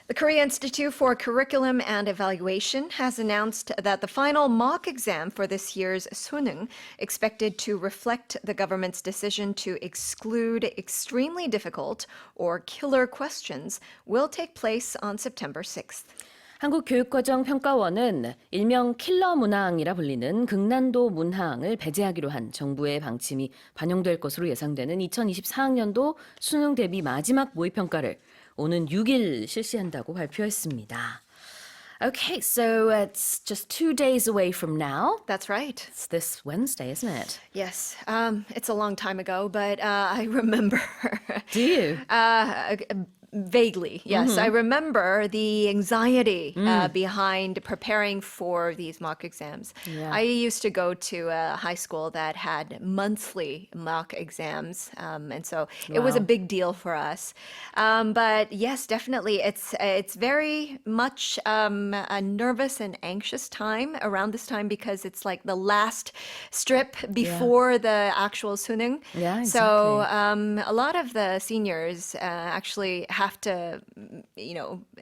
The Korea Institute for Curriculum and Evaluation has announced that the final mock exam for this year's 수능, expected to reflect the government's decision to exclude extremely difficult or killer questions, will take place on September 6th. 한국교육과정평가원은 일명 킬러 문항이라 불리는 극난도 문항을 배제하기로 한 정부의 방침이 반영될 것으로 예상되는 2024학년도 수능 대비 마지막 모의평가를 오는 6일 실시한다고 발표했습니다. Okay, so it's just 2 days away from now. That's right. It's this Wednesday, isn't it? Yes, it's a long time ago, but I remember. Do you? Vaguely, yes. I remember the anxiety behind preparing for these mock exams. Yeah. I used to go to a high school that had monthly mock exams, and so it was a big deal for us. But yes, definitely, it's very much a nervous and anxious time around this time because it's like the last strip before the actual 수능. Yeah, exactly. So a lot of the seniors actually have to,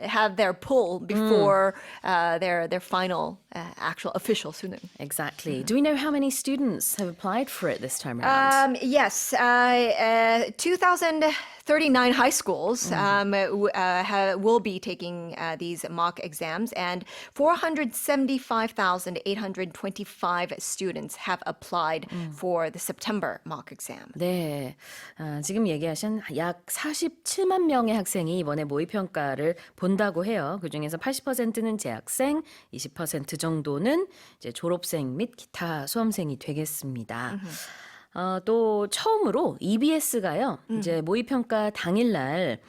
have their pull before their final actual official 수능. Exactly. Do we know how many students have applied for it this time around? Yes, 2,039 high schools will be taking these mock exams, and 475,825 students have applied for the September mock exam. 네, 지금 얘기하신 약 47만 명의 학생이 이번에 모의평가를 본다고 해요. 그중에서 80%는 재학생, 20% 정도는 이제 졸업생 및 기타 수험생이 되겠습니다. 또 처음으로 EBS가요. 이제 모의평가 당일날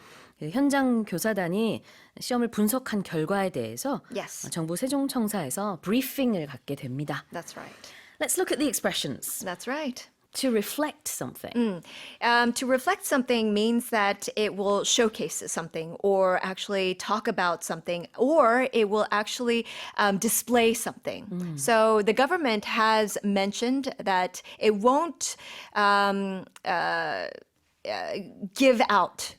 현장 교사단이 시험을 분석한 결과에 대해서 Yes. 정부 세종청사에서 브리핑을 갖게 됩니다. That's right. Let's look at the expressions. That's right. To reflect something. To reflect something means that it will showcase something or actually talk about something or it will actually display something. So the government has mentioned that it won't give out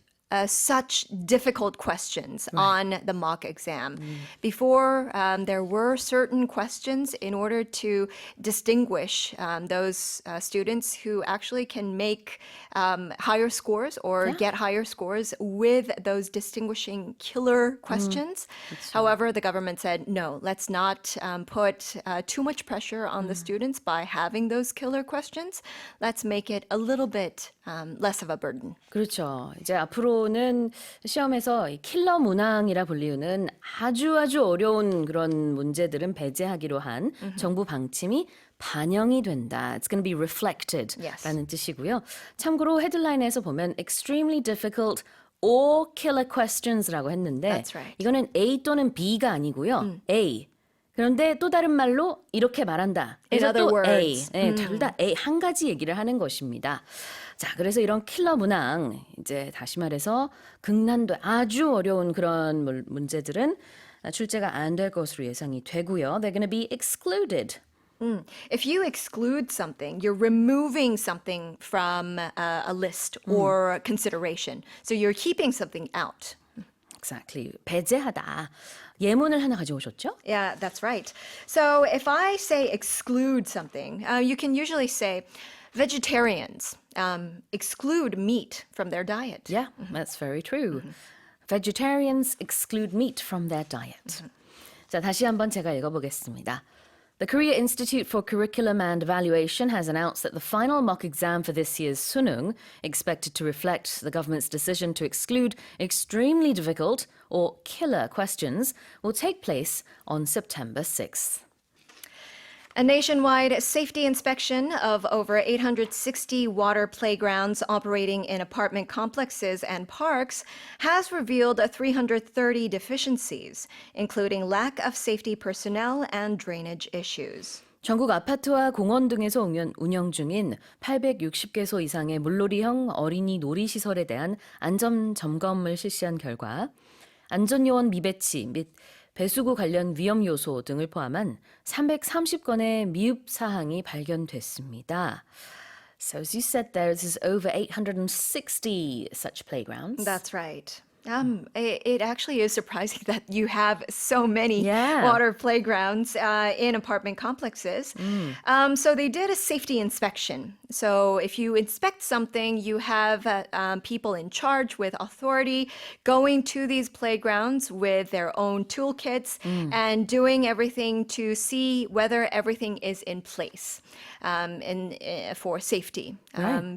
such difficult questions on the mock exam. Before, there were certain questions in order to distinguish those students who actually can make higher scores or get higher scores with those distinguishing killer questions. However, the government said, no, let's not put too much pressure on the students by having those killer questions. Let's make it a little bit less of a burden. 그렇죠. 이제 앞으로는 시험에서 이 킬러 문항이라 불리우는 아주 어려운 그런 문제들은 배제하기로 한 정부 방침이 반영이 된다. It's going to be reflected Yes. 라는 뜻이고요. 참고로 헤드라인에서 보면 extremely difficult or killer questions라고 했는데 That's right. 이거는 A 또는 B가 아니고요. A. 그런데 또 다른 말로 이렇게 말한다. In 그래서 other 또 A. words. 네, 둘 다 A 한 가지 얘기를 하는 것입니다. 자, 그래서 이런 킬러 문항, 이제 다시 말해서 극난도 아주 어려운 그런 문제들은 출제가 안 될 것으로 예상이 되고요. They're going to be excluded. If you exclude something, you're removing something from a list or consideration. So you're keeping something out. Exactly. 배제하다. 예문을 하나 가져오셨죠? Yeah, that's right. So if I say exclude something, you can usually say vegetarians exclude meat from their diet. Yeah, that's very true. Vegetarians exclude meat from their diet. 자, 다시 한번 제가 읽어보겠습니다. The Korea Institute for Curriculum and Evaluation has announced that the final mock exam for this year's 수능, expected to reflect the government's decision to exclude extremely difficult or killer questions, will take place on September 6th. A nationwide safety inspection of over 860 water playgrounds operating in apartment complexes and parks has revealed 330 deficiencies, including lack of safety personnel and drainage issues. 전국 아파트와 공원 등에서 운영 중인 860개소 이상의 물놀이형 어린이 놀이시설에 대한 안전 점검을 실시한 결과 안전요원 미배치 및 배수구 관련 위험 요소 등을 포함한 330건의 미흡 사항이 발견됐습니다. So as you said, there is over 860 such playgrounds. That's right. It actually is surprising that you have so many Yeah. water playgrounds in apartment complexes. So they did a safety inspection. So if you inspect something, you have people in charge with authority going to these playgrounds with their own toolkits and doing everything to see whether everything is in place for safety.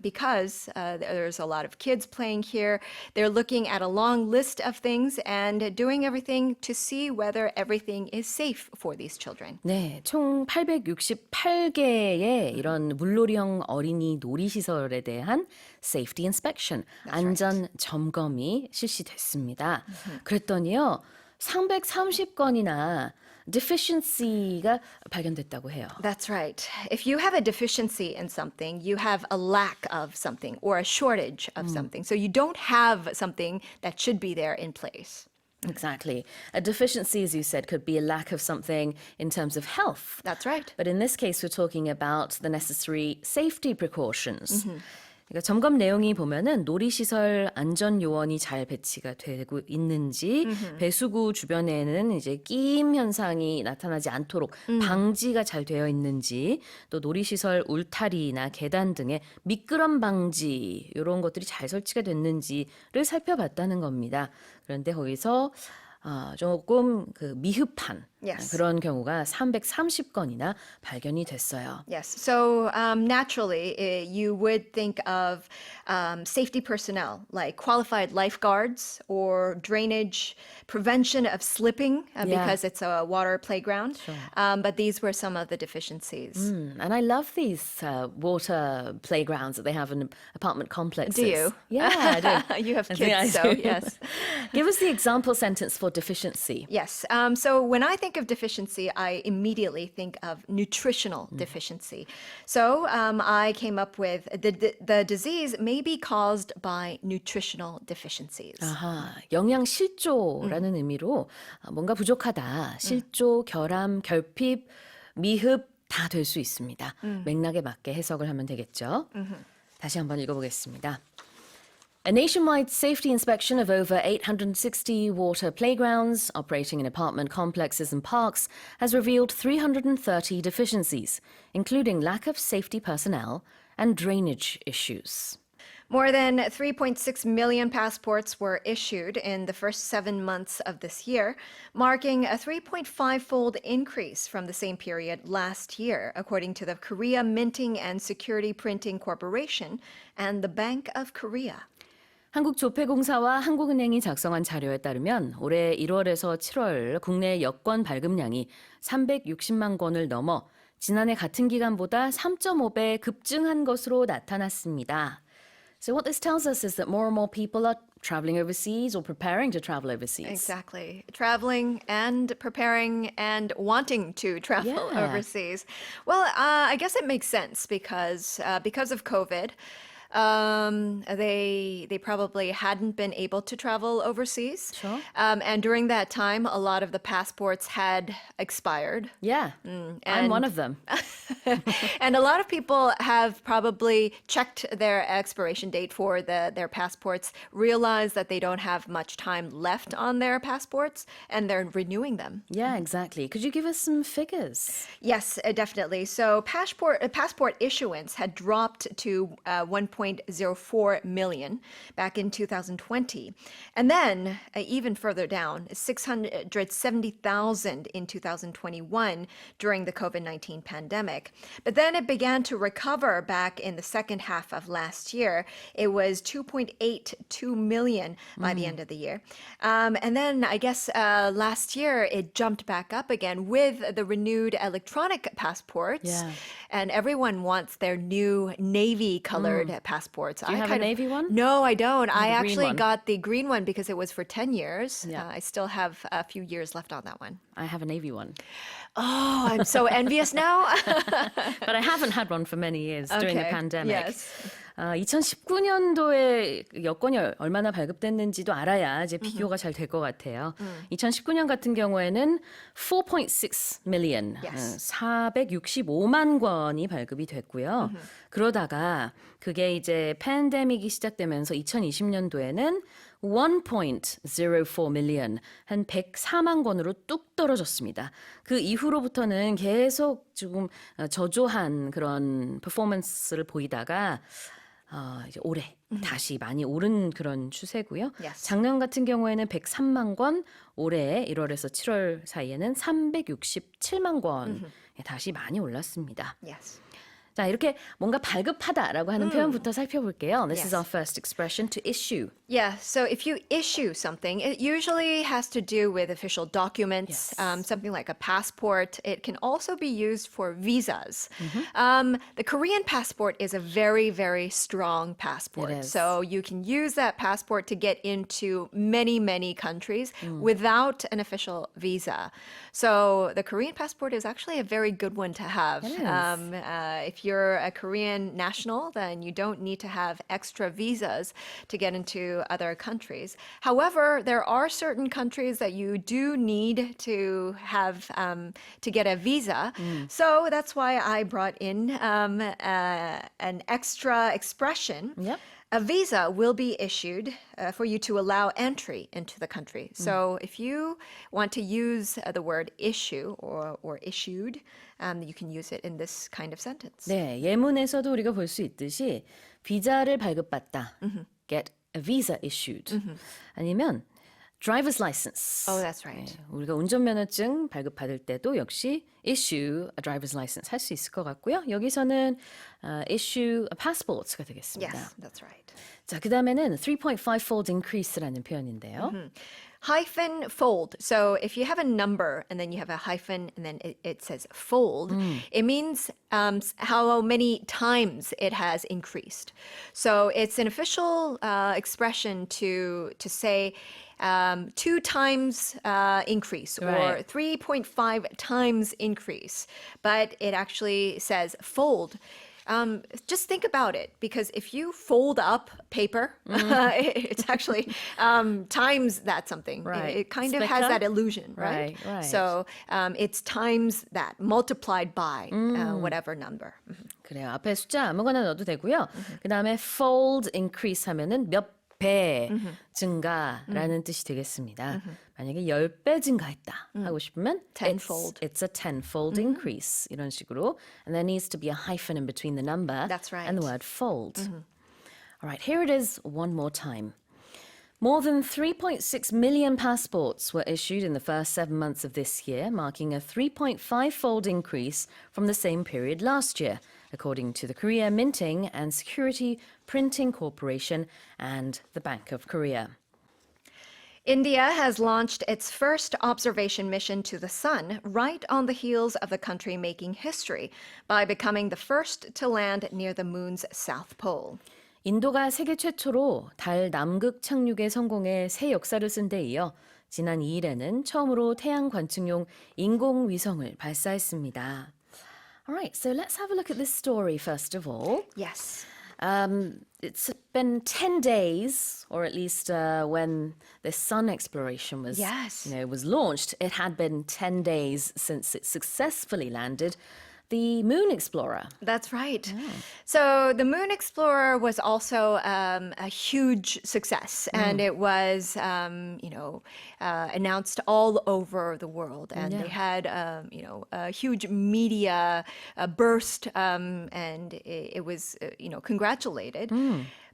Because there's a lot of kids playing here. They're looking at a long list of things and doing everything to see whether everything is safe for these children. 네, 총 868개의 이런 물놀이형 어린이 놀이시설에 대한 safety inspection, 안전 점검이 실시됐습니다. 그랬더니요, 330건이나 deficiency가 발견됐다고 해요. That's right. If you have a deficiency in something, you have a lack of something or a shortage of something. So you don't have something that should be there in place. Exactly. A deficiency, as you said, could be a lack of something in terms of health. That's right. But in this case, we're talking about the necessary safety precautions. 그러니까 점검 내용이 보면은 놀이시설 안전 요원이 잘 배치가 되고 있는지, 배수구 주변에는 이제 끼임 현상이 나타나지 않도록 방지가 잘 되어 있는지, 또 놀이시설 울타리나 계단 등의 미끄럼 방지 이런 것들이 잘 설치가 됐는지를 살펴봤다는 겁니다. 그런데 거기서 조금 그 미흡한 Yes. 그런 경우가 330건이나 발견이 됐어요. Yes. So naturally, you would think of safety personnel like qualified lifeguards or drainage prevention of slipping because it's a water playground. But these were some of the deficiencies. And I love these water playgrounds that they have in apartment complexes. Do you? Yeah, I do. You have I think I kids, so do. yes. Give us the example sentence for deficiency. Yes. So when I think of deficiency, I immediately think of nutritional deficiency. So I came up with the disease may be caused by nutritional deficiencies. 아하, 영양 실조라는 의미로 뭔가 부족하다, 실조, 결함, 결핍, 미흡 다 될 수 있습니다. 맥락에 맞게 해석을 하면 되겠죠. 다시 한번 읽어보겠습니다. A nationwide safety inspection of over 860 water playgrounds operating in apartment complexes and parks has revealed 330 deficiencies, including lack of safety personnel and drainage issues. More than 3.6 million passports were issued in the first 7 months of this year, marking a 3.5-fold increase from the same period last year, according to the Korea Minting and Security Printing Corporation and the Bank of Korea. 한국조폐공사와 한국은행이 작성한 자료에 따르면 올해 1월에서 7월 국내 여권 발급량이 360만 건을 넘어 지난해 같은 기간보다 3.5배 급증한 것으로 나타났습니다. So what this tells us is that more and more people are traveling overseas or preparing to travel overseas. Exactly. Traveling and preparing and wanting to travel Yeah. overseas. Well, I guess it makes sense because of COVID. They probably hadn't been able to travel overseas. Sure. And during that time, a lot of the passports had expired. Yeah, I'm one of them. And a lot of people have probably checked their expiration date for their passports, realized that they don't have much time left on their passports, and they're renewing them. Yeah, exactly. Could you give us some figures? Yes, definitely. So passport issuance had dropped to 1.04 million back in 2020. And then even further down, 670,000 in 2021 during the COVID-19 pandemic. But then it began to recover back in the second half of last year. It was 2.82 million by the end of the year. And then I guess last year it jumped back up again with the renewed electronic passports. Yeah. And everyone wants their new navy colored passports. Do you have a navy one? No, I don't. I green actually one. got the green one because it was for 10 years. Yeah. I still have a few years left on that one. I have a navy one. Oh, I'm so envious now. But I haven't had one for many years during the Okay, pandemic. yes. 2019년도에 여권이 얼마나 발급됐는지도 알아야 이제 비교가 잘 될 것 같아요. 2019년 같은 경우에는 4.6 million, Yes. 465만 권이 발급이 됐고요. 그러다가 그게 이제 팬데믹이 시작되면서 2020년도에는 1.04 million, 한 104만 권으로 뚝 떨어졌습니다. 그 이후로부터는 계속 조금 저조한 그런 퍼포먼스를 보이다가 이제 올해 다시 많이 오른 그런 추세고요. Yes. 작년 같은 경우에는 103만 권, 올해 1월에서 7월 사이에는 367만 권 다시 많이 올랐습니다. Yes. 자, 이렇게 뭔가 발급하다라고 하는 표현부터 살펴볼게요. This is Yes. our first expression, to issue. Yeah, so if you issue something, it usually has to do with official documents, Yes. something like a passport. It can also be used for visas. The Korean passport is a very, very strong passport. It is. So you can use that passport to get into many, many countries without an official visa. So the Korean passport is actually a very good one to have. It is. If you're a Korean national, then you don't need to have extra visas to get into other countries. However, there are certain countries that you do need to have to get a visa. So that's why I brought in an extra expression. Yep. A visa will be issued for you to allow entry into the country. So if you want to use the word issue or issued, you can use it in this kind of sentence. 네, 예문에서도 우리가 볼 수 있듯이 비자를 발급받다, get a visa issued, 아니면 driver's license. Oh, that's right. 네, 우리가 운전면허증 발급받을 때도 역시 issue a driver's license 할 수 있을 것 같고요. 여기서는 issue a passport가 되겠습니다. Yes, that's right. 자, 그 다음에는 3.5-fold increase라는 표현인데요. Hyphen fold. So if you have a number and then you have a hyphen and then it says fold, it means how many times it has increased. So it's an official expression to say 2 times increase or Right. 3.5 times increase. But it actually says fold. Just think about it, because if you fold up paper, it's actually times that something. Right. It kind of has Split that up? illusion, right? Right. So it's times that multiplied by whatever number. 그래요. 앞에 숫자 아무거나 넣어도 되고요. 그 다음에 fold increase 하면은 몇 배 증가라는 뜻이 되겠습니다. 만약에 10배 증가했다 하고 싶으면 Tenfold. It's a tenfold increase 이런 식으로. And there needs to be a hyphen in between the number That's right. and the word fold. All right, here it is one more time. More than 3.6 million passports were issued in the first 7 months of this year, marking a 3.5-fold increase from the same period last year, according to the Korea Minting and Security Printing Corporation and the Bank of Korea. India has launched its first observation mission to the sun right on the heels of the country making history by becoming the first to land near the moon's south pole. 인도가 세계 최초로 달 남극 착륙에 성공해 새 역사를 쓴 데 이어 지난 2일에는 처음으로 태양 관측용 인공위성을 발사했습니다. All right, so let's have a look at this story first of all. Yes. It's been 10 days, or at least when the sun exploration was, Yes. was launched, it had been 10 days since it successfully landed the Moon Explorer. That's right. So the Moon Explorer was also a huge success, and it was, announced all over the world, and they had, a huge media burst, and it was, congratulated.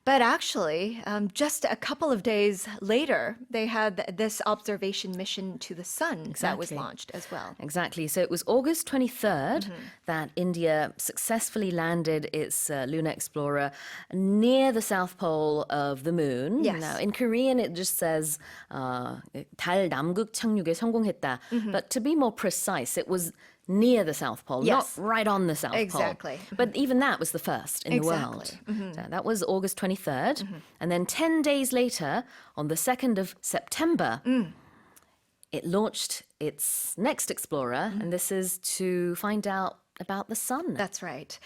But actually, just a couple of days later, they had this observation mission to the sun that was Exactly. launched as well. Exactly. So it was August 23rd that India successfully landed its Lunar Explorer near the south pole of the moon. Yes. Now, in Korean, it just says 달 남극 착륙에 성공했다. But to be more precise, it was near the South Pole, Yes. not right on the South Exactly. Pole. But even that was the first in the world. So that was August 23rd. And then 10 days later, on the 2nd of September, it launched its next explorer. And this is to find out about the sun. That's right.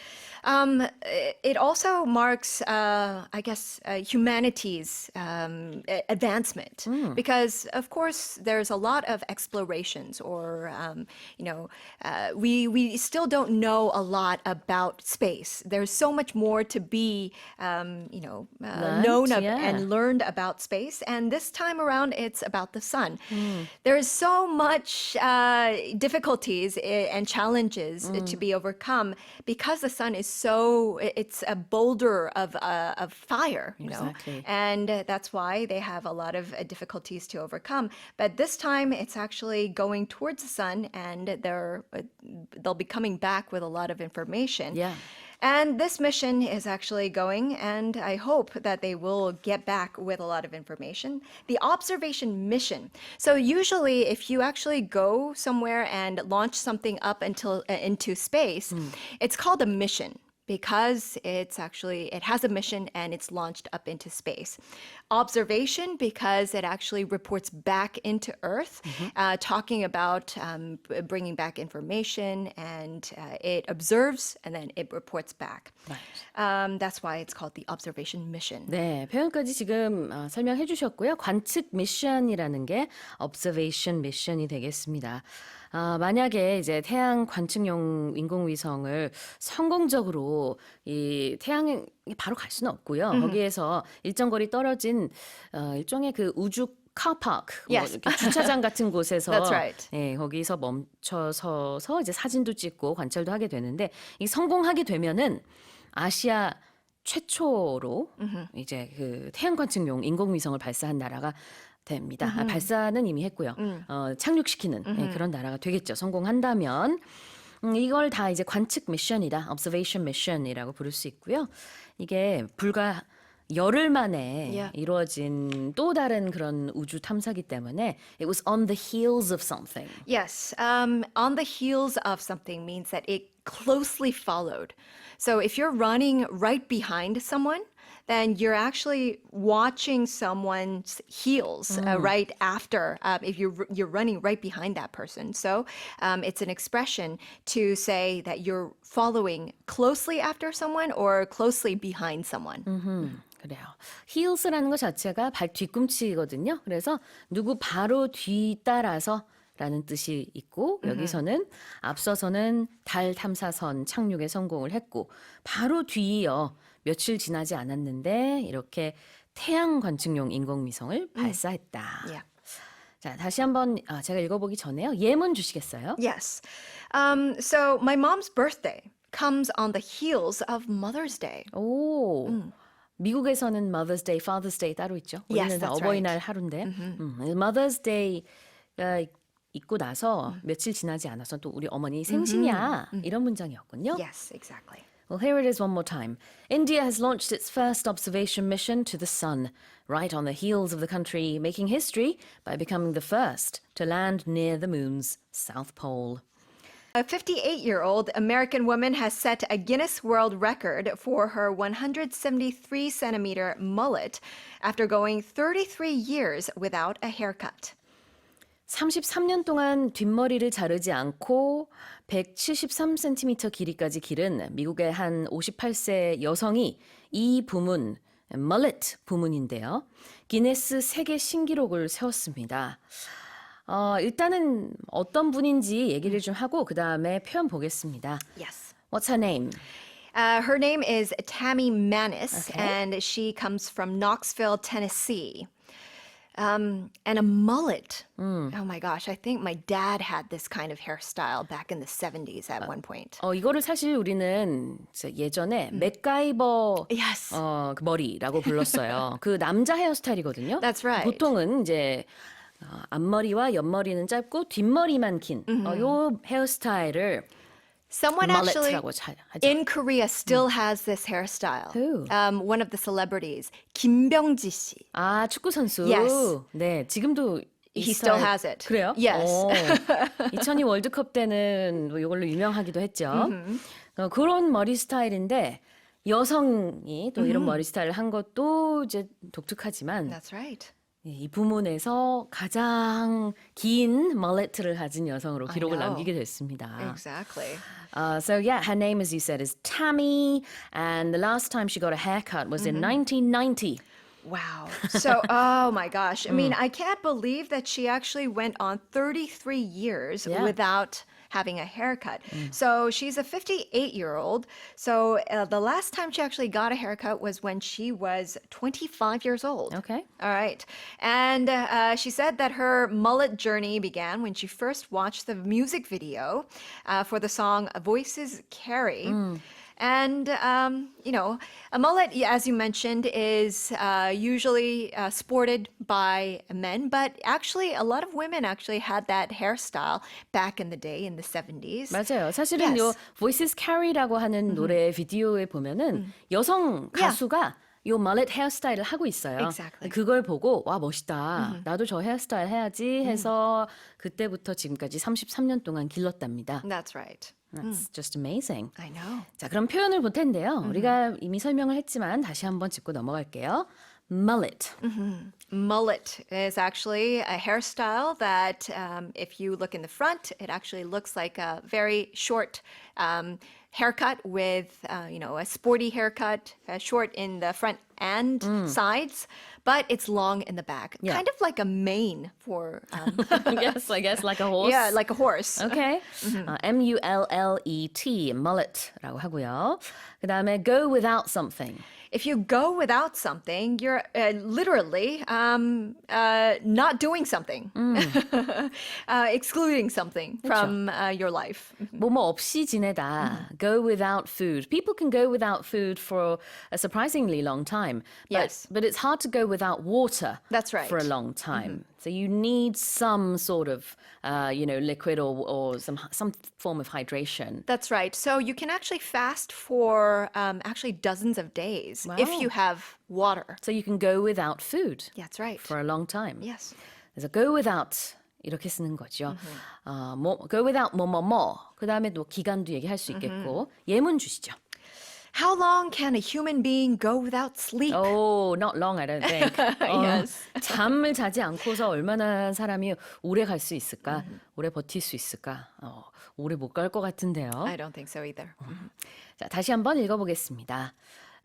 It also marks, I guess, humanity's advancement because, of course, there's a lot of explorations, or we still don't know a lot about space. There's so much more to be, known of and learned about space. And this time around, it's about the sun. There's so much difficulties and challenges to be overcome because the sun is it's a boulder of fire, Exactly. and that's why they have a lot of difficulties to overcome. But this time it's actually going towards the sun, and they'll be coming back with a lot of information. Yeah. And this mission is actually going, and I hope that they will get back with a lot of information. The observation mission. So usually if you actually go somewhere and launch something up into space, it's called a mission, because it has a mission and it's launched up into space. Observation, because it actually reports back into Earth, talking about bringing back information, and it observes and then it reports back. Right. That's why it's called the observation mission. 네, 표현까지 지금 설명해 주셨고요. 관측 미션이라는 게 observation mission이 되겠습니다. 만약에 이제 태양 관측용 인공위성을 성공적으로 이 태양에 바로 갈 수는 없고요. 거기에서 일정 거리 떨어진 일종의 그 우주 카파크, Yes. 이렇게 주차장 같은 곳에서 That's right. 예, 거기서 멈춰서서 이제 사진도 찍고 관찰도 하게 되는데 이 성공하게 되면은 아시아 최초로 이제 그 태양 관측용 인공위성을 발사한 나라가 됩니다. 발사는 이미 했고요. 착륙시키는 그런 나라가 되겠죠. 성공한다면. 이걸 다 이제 관측 미션이다. observation mission이라고 부를 수 있고요. 이게 불과 열흘 만에 이루어진 또 다른 그런 우주 탐사기 때문에 it was on the heels of something. Yes, on the heels of something means that it closely followed. So if you're running right behind someone, then you're actually watching someone's heels right after, if you're running right behind that person. So it's an expression to say that you're following closely after someone or closely behind someone. 그래요. heels라는 것 자체가 발 뒤꿈치거든요. 그래서 누구 바로 뒤따라서 라는 뜻이 있고 여기서는 앞서서는 달 탐사선 착륙에 성공을 했고 바로 뒤이어 며칠 지나지 않았는데 이렇게 태양 관측용 인공위성을 발사했다. Yeah. 자, 다시 한번 제가 읽어보기 전에요. 예문 주시겠어요? Yes. So my mom's birthday comes on the heels of Mother's Day. 오. 미국에서는 Mother's Day, Father's Day 따로 있죠. Yes, 우리는 다 that's 어버이날 하루인데 Mother's Day가 있고 나서 며칠 지나지 않아서 또 우리 어머니 생신이야 이런 문장이었군요. Yes, exactly. Well, here it is one more time. India has launched its first observation mission to the sun, right on the heels of the country making history by becoming the first to land near the moon's south pole. A 58-year-old American woman has set a Guinness World Record for her 173-centimeter mullet after going 33 years without a haircut. 33년 동안 뒷머리를 자르지 않고 173cm 길이까지 기른 미국의 한 58세 여성이 이 부문, mullet 부문인데요. 기네스 세계 신기록을 세웠습니다. 일단은 어떤 분인지 얘기를 좀 하고 그 다음에 표현 보겠습니다. Yes. What's her name? Her name is Tammy Manis, and she comes from Knoxville, Tennessee. And a mullet. Oh my gosh, I think my dad had this kind of hairstyle back in the 70s at one point. 이거를 사실 우리는 예전에 맥가이버 Yes. 그 머리라고 불렀어요. 그 남자 헤어스타일이거든요. That's right. 보통은 이제 앞머리와 옆머리는 짧고 뒷머리만 긴 요 헤어스타일을 Someone actually mullet라고 하죠. in Korea still has this hairstyle. Who? One of the celebrities, 김병지 씨. 축구 선수. Yes. 네, 지금도 이 He still 스타일. has it. 그래요? Yes. 2002 월드컵 때는 이걸로 유명하기도 했죠. 그런 머리 스타일인데 여성이 또 이런 머리 스타일을 한 것도 이제 독특하지만 That's right. 이 부문에서 가장 긴 mullet를 가진 여성으로 기록을 know. 남기게 됐습니다. Exactly. So yeah, her name, as you said, is Tammy, and the last time she got a haircut was in 1990. Wow. So, oh my gosh. I mean, I can't believe that she actually went on 33 years Yeah. without having a haircut. So she's a 58-year-old. So the last time she actually got a haircut was when she was 25 years old. Okay. All right. And she said that her mullet journey began when she first watched the music video for the song Voices Carry. And, you know, a mullet, as you mentioned, is usually sported by men, but actually a lot of women actually had that hairstyle back in the day, in the 70s. 맞아요. 사실은 Yes. 요 Voices Carry라고 하는 노래 비디오에 보면은 여성 가수가 요 mullet 헤어스타일을 하고 있어요. Exactly. 그걸 보고 와 멋있다. 나도 저 헤어스타일 해야지 해서 그때부터 지금까지 33년 동안 길렀답니다. That's right. That's just amazing. I know. 자, 그럼 표현을 볼 텐데요. 우리가 이미 설명을 했지만 다시 한번 짚고 넘어갈게요. Mullet. Mullet is actually a hairstyle that if you look in the front, it actually looks like a very short haircut with, you know, a sporty haircut, short in the front and sides, but it's long in the back. Yeah. Kind of like a mane for, Yes, I guess like a horse. yeah, like a horse. Okay. M-U-L-L-E-T, mullet라고 하고요. 그 다음에 go without something. If you go without something, you're literally not doing something, excluding something from your life. 뭐뭐 없이 지내다. Go without food. People can go without food for a surprisingly long time. Yes. But it's hard to go without water That's right. for a long time. So you need some sort of, you know, liquid or some form of hydration. That's right. So you can actually fast for actually dozens of days if Wow. you have water. So you can go without food That's right. for a long time. Yes. 그래서 go without 이렇게 쓰는 거죠. go without 뭐뭐뭐. 그 다음에 또 기간도 얘기할 수 있겠고. 예문 주시죠. How long can a human being go without sleep? Oh, not long, I don't think. Yes. 잠을 자지 않고서 얼마나 사람이 오래 갈 수 있을까? 오래 버틸 수 있을까? 오래 못 갈 것 같은데요. I don't think so either. 자, 다시 한번 읽어보겠습니다.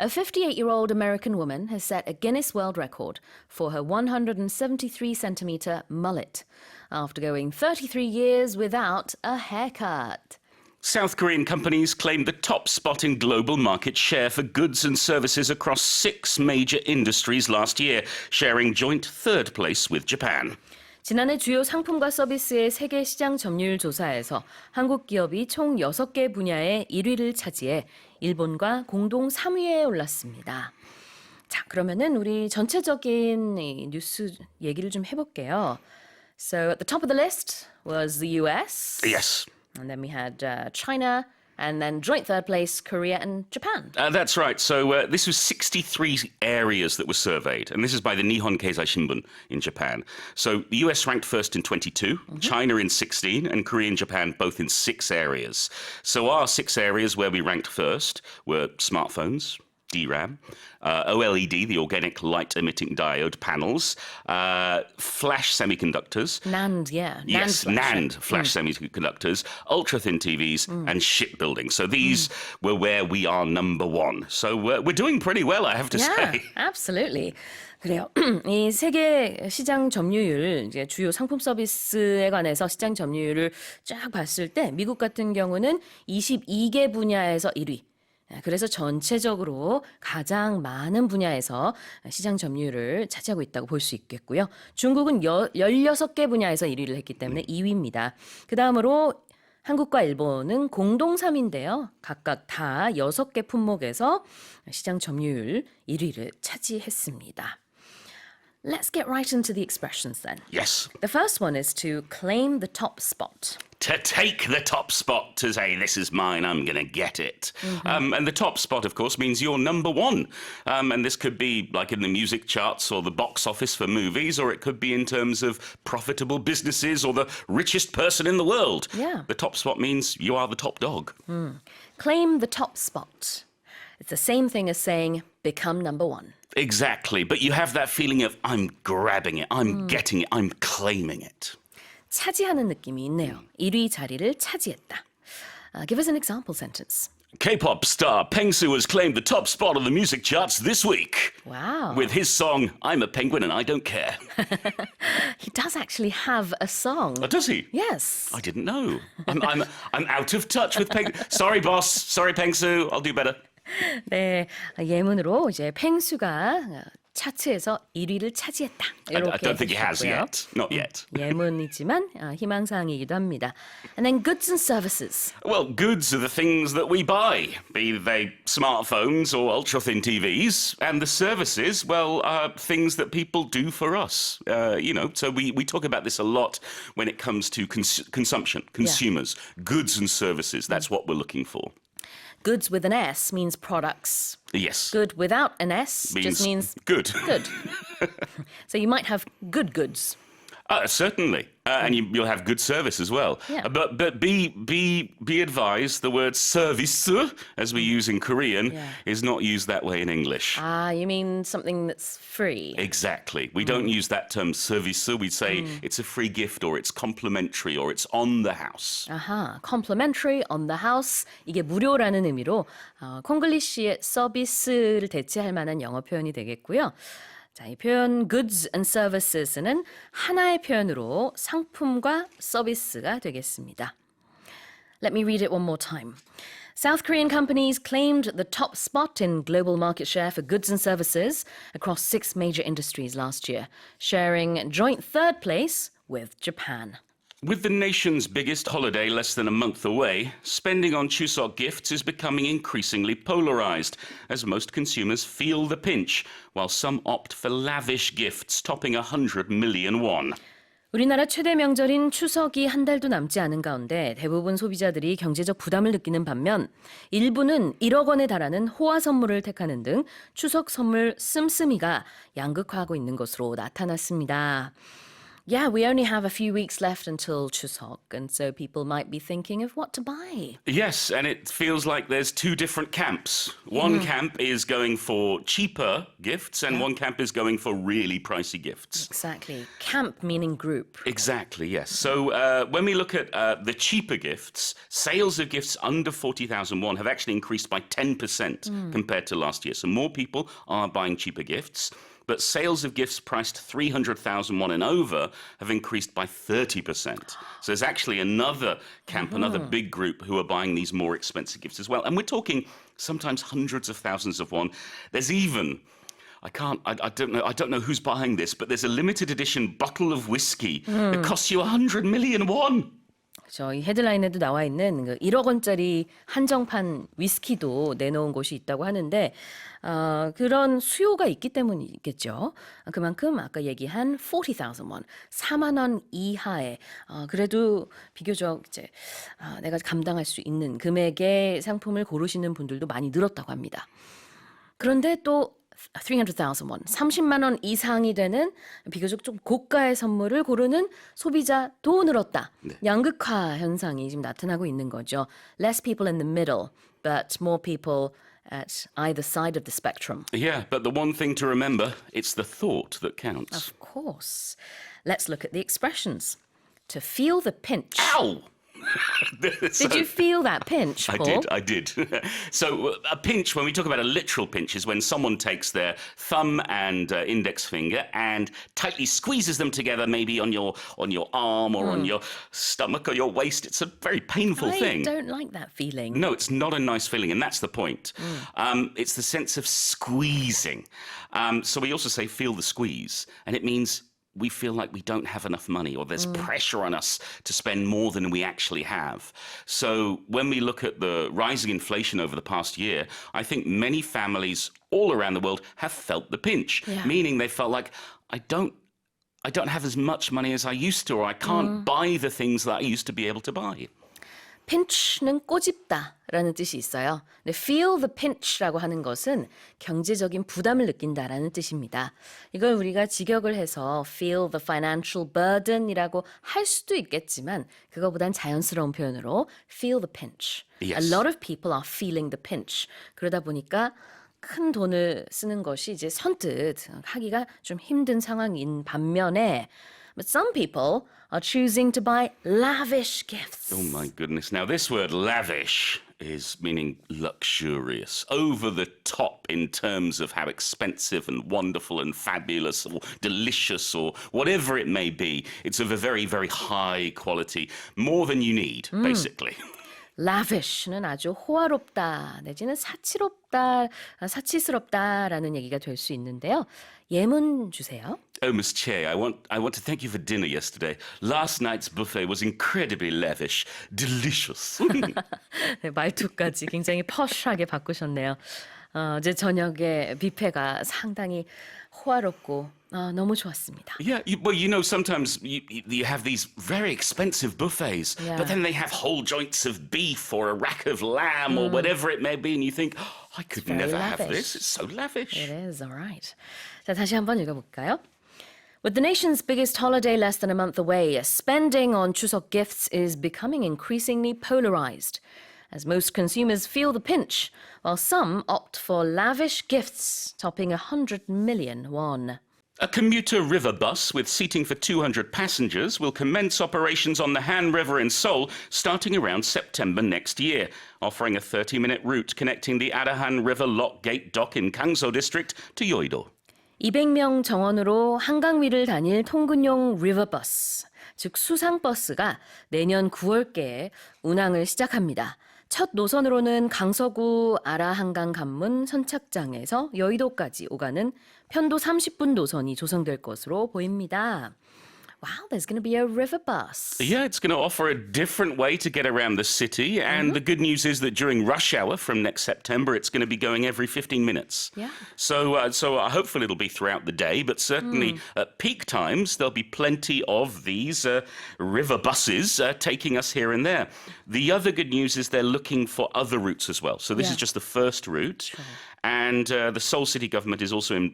A 58-year-old American woman has set a Guinness World Record for her 173-centimeter mullet after going 33 years without a haircut. South Korean companies claimed the top spot in global market share for goods and services across 6 major industries last year, sharing joint third place with Japan. 지난해 주요 상품과 서비스의 세계 시장 점유율 조사에서 한국 기업이 총 6개 분야의 1위를 차지해 일본과 공동 3위에 올랐습니다. 자, 그러면은 우리 전체적인 이 뉴스 얘기를 좀 해볼게요. So at the top of the list was the US. Yes. And then we had China, and then joint third place, Korea and Japan. That's right. So this was 63 areas that were surveyed, and this is by the Nihon Keizai Shimbun in Japan. So the US ranked first in 22, China in 16, and Korea and Japan both in 6 areas. So our 6 areas where we ranked first were smartphones, DRAM, OLED, the organic light-emitting diode panels, flash semiconductors. NAND, yeah. Yes, flash. NAND flash semiconductors, ultra-thin TVs, and shipbuilding. So these were where we are number 1. So we're doing pretty well, I have to Yeah, say. absolutely. 그래요. 이 세계 시장 점유율, 이제 주요 상품 서비스에 관해서 시장 점유율을 쫙 봤을 때 미국 같은 경우는 22개 분야에서 1위. 그래서 전체적으로 가장 많은 분야에서 시장 점유율을 차지하고 있다고 볼 수 있겠고요. 중국은 16개 분야에서 1위를 했기 때문에 2위입니다. 그 다음으로 한국과 일본은 공동 3위인데요. 각각 다 6개 품목에서 시장 점유율 1위를 차지했습니다. Let's get right into the expressions then. Yes. The first one is to claim the top spot. To take the top spot, to say, this is mine, I'm going to get it. And the top spot, of course, means you're number 1. And this could be like in the music charts or the box office for movies, or it could be in terms of profitable businesses or the richest person in the world. Yeah. The top spot means you are the top dog. Claim the top spot. It's the same thing as saying become number one. Exactly. But you have that feeling of I'm grabbing it, I'm getting it, I'm claiming it. 차지하는 느낌이 있네요. 1위 자리를 차지했다. Give us an example sentence. K-pop star Pengsu has claimed the top spot on the music charts this week. Wow. With his song, I'm a Penguin and I Don't Care. He does actually have a song. Oh, does he? Yes. I didn't know. I'm out of touch with Peng. Sorry, boss. Sorry, Pengsu. I'll do better. 네, 예문으로 이제 팽수가 차트에서 1위를 차지했다. I don't think he has 해주셨고요. yet. Not yet. 예문이지만 희망사항이기도 합니다. And then goods and services. Well, goods are the things that we buy, be they smartphones or ultra-thin TVs, and the services, well, are things that people do for us. So we talk about this a lot when it comes to consumption, consumers, goods and services. That's what we're looking for. Goods with an S means products. Yes. Good without an S just means good. good. So you might have good goods. Certainly, and you'll have good service as well. Yeah. But be advised, the word service, as we use in Korean, is not used that way in English. You mean something that's free? Exactly. We don't use that term service. We say it's a free gift, or it's complimentary, or it's on the house. 아하, complimentary, on the house. 이게 무료라는 의미로 콩글리시의 서비스를 대체할 만한 영어 표현이 되겠고요. 자, 이 표현 goods and services는 하나의 표현으로 상품과 서비스가 되겠습니다. Let me read it one more time. South Korean companies claimed the top spot in global market share for goods and services across 6 major industries last year, sharing joint third place with Japan. With the nation's biggest holiday less than a month away, spending on Chuseok gifts is becoming increasingly polarized as most consumers feel the pinch, while some opt for lavish gifts topping 100 million won. 우리나라 최대 명절인 추석이 한 달도 남지 않은 가운데 대부분 소비자들이 경제적 부담을 느끼는 반면 일부는 1억 원에 달하는 호화 선물을 택하는 등 추석 선물 씀씀이가 양극화하고 있는 것으로 나타났습니다. Yeah, we only have a few weeks left until Chuseok, and so people might be thinking of what to buy. Yes, and it feels like there's 2 different camps. One camp is going for cheaper gifts, and one camp is going for really pricey gifts. Exactly. Camp meaning group. Exactly, yes. So when we look at the cheaper gifts, sales of gifts under 40,000 won have actually increased by 10% compared to last year. So more people are buying cheaper gifts. But sales of gifts priced 300,000 won and over have increased by 30%. So there's actually another camp, another big group who are buying these more expensive gifts as well. And we're talking sometimes hundreds of thousands of won. There's even, I don't know who's buying this, but there's a limited edition bottle of whiskey that costs you 100 million won. 이 헤드라인에도 나와 있는 그 1억 원짜리 한정판 위스키도 내놓은 곳이 있다고 하는데 그런 수요가 있기 때문이겠죠. 그만큼 아까 얘기한 40,000 원, 4만 원 이하의 그래도 비교적 이제 내가 감당할 수 있는 금액의 상품을 고르시는 분들도 많이 늘었다고 합니다. 그런데 또 300,000 won, 30만 원 이상이 되는 비교적 좀 고가의 선물을 고르는 소비자도 늘었다. 양극화 현상이 지금 나타나고 있는 거죠. Less people in the middle, but more people at either side of the spectrum. Yeah, but the one thing to remember, it's the thought that counts. Of course. Let's look at the expressions. To feel the pinch. Ow! Did you feel that pinch, Paul? I did. So a pinch, when we talk about a literal pinch, is when someone takes their thumb and index finger and tightly squeezes them together, maybe on your arm or on your stomach or your waist. It's a very painful thing. I don't like that feeling. No, it's not a nice feeling, and that's the point. It's the sense of squeezing. So we also say feel the squeeze, and it means we feel like we don't have enough money or there's pressure on us to spend more than we actually have. So when we look at the rising inflation over the past year, I think many families all around the world have felt the pinch, meaning they felt like, I don't have as much money as I used to, or I can't buy the things that I used to be able to buy. pinch는 꼬집다라는 뜻이 있어요. 근데 feel the pinch라고 하는 것은 경제적인 부담을 느낀다라는 뜻입니다. 이걸 우리가 직역을 해서 feel the financial burden이라고 할 수도 있겠지만 그거보단 자연스러운 표현으로 feel the pinch. Yes. A lot of people are feeling the pinch. 그러다 보니까 큰 돈을 쓰는 것이 이제 선뜻 하기가 좀 힘든 상황인 반면에 But some people are choosing to buy lavish gifts. Oh my goodness. Now this word lavish is meaning luxurious, over the top in terms of how expensive and wonderful and fabulous or delicious or whatever it may be. It's of a very, very high quality, more than you need, basically. lavish는 아주 호화롭다 내지는 사치스럽다라는 얘기가 될 수 있는데요. 예문 주세요. Oh, Miss Che, I want to thank you for dinner yesterday. Last night's buffet was incredibly lavish, delicious. 네, 말투까지 굉장히 퍼쉬하게 바꾸셨네요. 어제 저녁에 뷔페가 상당히 호화롭고 너무 좋았습니다. Yeah, well, you know, sometimes you have these very expensive buffets, Yeah. but then they have whole joints of beef or a rack of lamb or whatever it may be, and you think, oh, I could very never have lavish. this. It's so lavish. It is, all right. 자, 다시 한번 읽어볼까요? With the nation's biggest holiday less than a month away, spending on Chuseok gifts is becoming increasingly polarized, as most consumers feel the pinch, while some opt for lavish gifts topping 100 million won. A commuter river bus with seating for 200 passengers will commence operations on the Han River in Seoul starting around September next year, offering a 30-minute route connecting the Arahan River Lock Gate Dock in Gangso District to Yeouido. 200명 정원으로 한강 위를 다닐 통근용 리버버스, 즉 수상버스가 내년 9월께 운항을 시작합니다. 첫 노선으로는 강서구 아라한강 관문 선착장에서 여의도까지 오가는 편도 30분 노선이 조성될 것으로 보입니다. Wow, there's going to be a river bus. Yeah, it's going to offer a different way to get around the city. And the good news is that during rush hour from next September, it's going to be going every 15 minutes. Yeah. So hopefully it'll be throughout the day, but certainly at peak times, there'll be plenty of these river buses taking us here and there. The other good news is they're looking for other routes as well. So this is just the first route. Sure. And the Seoul city government is also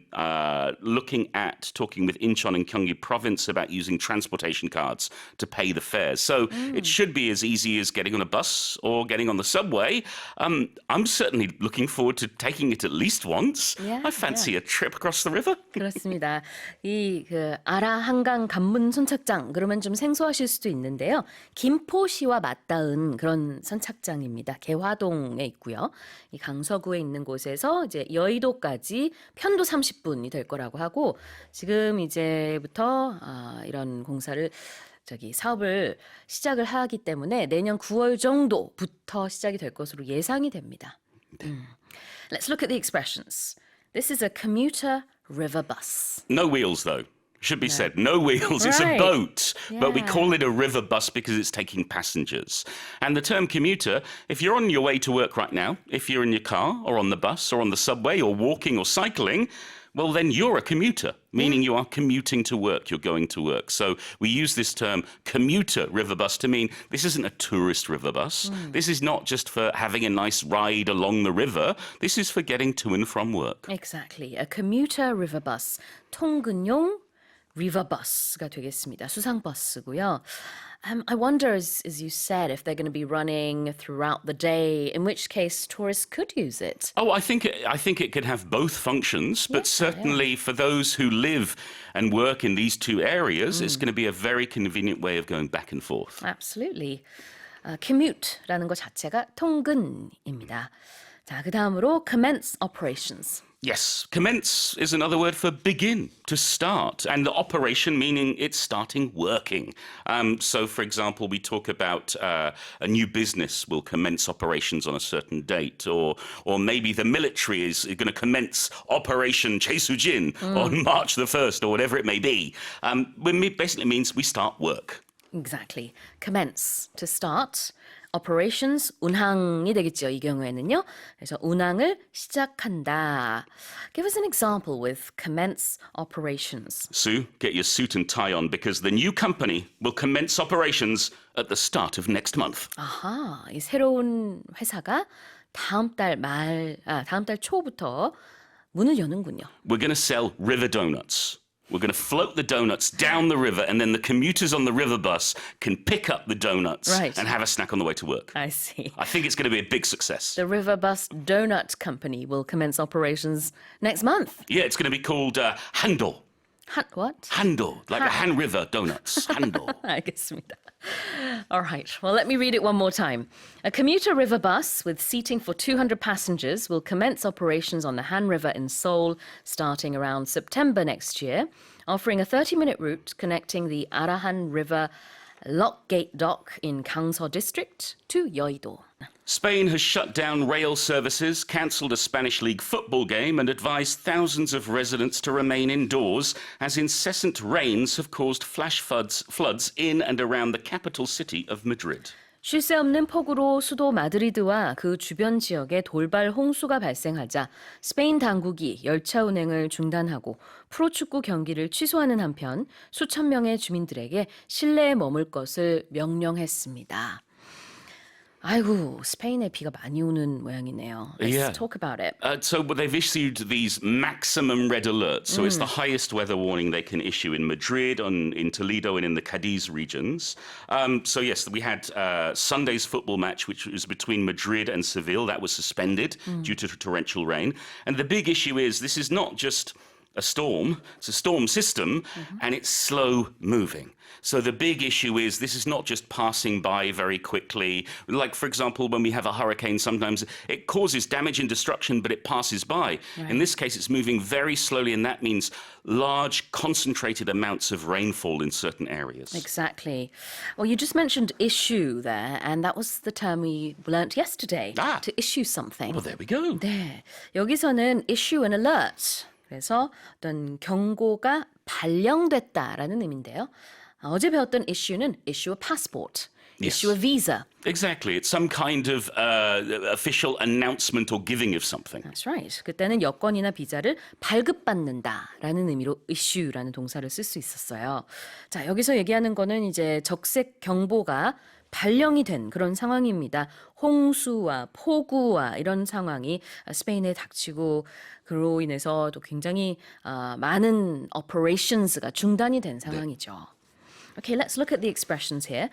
looking at talking with Incheon and Gyeonggi province about using transportation cards to pay the fares. So it should be as easy as getting on a bus or getting on the subway. I'm certainly looking forward to taking it at least once. Yeah, I fancy a trip across the river. 그렇습니다. 이 아라 한강 관문 선착장 그러면 좀 생소하실 수도 있는데요. 김포시와 맞닿은 그런 선착장입니다. 개화동에 있고요. 이 강서구에 있는 곳에서 이제 여의도까지 편도 30분이 될 거라고 하고 지금 이제부터 이런 사업을 시작을 하기 때문에 내년 9월 정도부터 시작이 될 것으로 예상이 됩니다. Let's look at the expressions. This is a commuter river bus. No wheels, though. Should be said. No wheels. It's a Right. boat. But we Yeah. call it a river bus because it's taking passengers. And the term commuter, if you're on your way to work right now, if you're in your car or on the bus or on the subway or walking or cycling, well, then you're a commuter, meaning you are commuting to work. You're going to work. So we use this term commuter river bus to mean this isn't a tourist river bus. This is not just for having a nice ride along the river. This is for getting to and from work. Exactly. A commuter river bus. 통근용 리버버스가 되겠습니다. 수상버스고요. I wonder, as you said, if they're going to be running throughout the day, in which case tourists could use it. Oh, I think it could have both functions, but certainly for those who live and work in these two areas, it's going to be a very convenient way of going back and forth. Absolutely. commute라는 것 자체가 통근입니다. 자, 그 다음으로 commence operations. Yes, commence is another word for begin, to start, and the operation meaning it's starting working. So, for example, we talk about a new business will commence operations on a certain date, or maybe the military is going to commence Operation 최수진 on March the 1st, or whatever it may be. Basically means we start work. Exactly. Commence, to start. Operations, 운항이 되겠죠. 이 경우에는요. 그래서 운항을 시작한다. Give us an example with commence operations. Sue, get your suit and tie on because the new company will commence operations at the start of next month. 아하, 이 새로운 회사가 다음 달 초부터 문을 여는군요. We're going to sell river donuts. We're going to float the donuts down the river and then the commuters on the river bus can pick up the donuts Right. and have a snack on the way to work. I see. I think it's going to be a big success. The River Bus Donut Company will commence operations next month. Yeah, it's going to be called Handel. What? Handel, like the Han River donuts. Handel. 알겠습니다. All right. Well, let me read it one more time. A commuter river bus with seating for 200 passengers will commence operations on the Han River in Seoul starting around September next year, offering a 30-minute route connecting the Arahan River Lockgate Dock in Gangso District to Yeouido. Spain has shut down rail services, cancelled a Spanish League football game, and advised thousands of residents to remain indoors as incessant rains have caused flash floods in and around the capital city of Madrid. 쉴 새 없는 폭우로 수도 마드리드와 그 주변 지역에 돌발 홍수가 발생하자 스페인 당국이 열차 운행을 중단하고 프로축구 경기를 취소하는 한편 수천 명의 주민들에게 실내에 머물 것을 명령했습니다. 아이고, 스페인에 비가 많이 오는 모양이네요. Let's talk about it. So they've issued these maximum red alerts. So it's the highest weather warning they can issue in Madrid, in Toledo, and in the Cadiz regions. So yes, we had Sunday's football match, which was between Madrid and Seville. That was suspended due to torrential rain. And the big issue is this is not just a storm, it's a storm system, and it's slow moving. So the big issue is this is not just passing by very quickly. Like, for example, when we have a hurricane, sometimes it causes damage and destruction, but it passes by. Right. In this case, it's moving very slowly, and that means large, concentrated amounts of rainfall in certain areas. Exactly. Well, you just mentioned issue there, and that was the term we learnt yesterday. To issue something. Well, there we go. 네, 여기서는 issue an alert. 그래서 어떤 경고가 발령됐다라는 의미인데요. 어제 배웠던 issue는 issue a passport, issue a visa. Exactly. It's some kind of official announcement or giving of something. That's right. 그때는 여권이나 비자를 발급받는다라는 의미로 issue라는 동사를 쓸 수 있었어요. 자, 여기서 얘기하는 거는 이제 적색 경보가 발령이 된 그런 상황입니다. 홍수와 폭우와 이런 상황이 스페인에 닥치고 그로 인해서 또 굉장히 많은 operations가 중단이 된 상황이죠. Okay, let's look at the expressions here.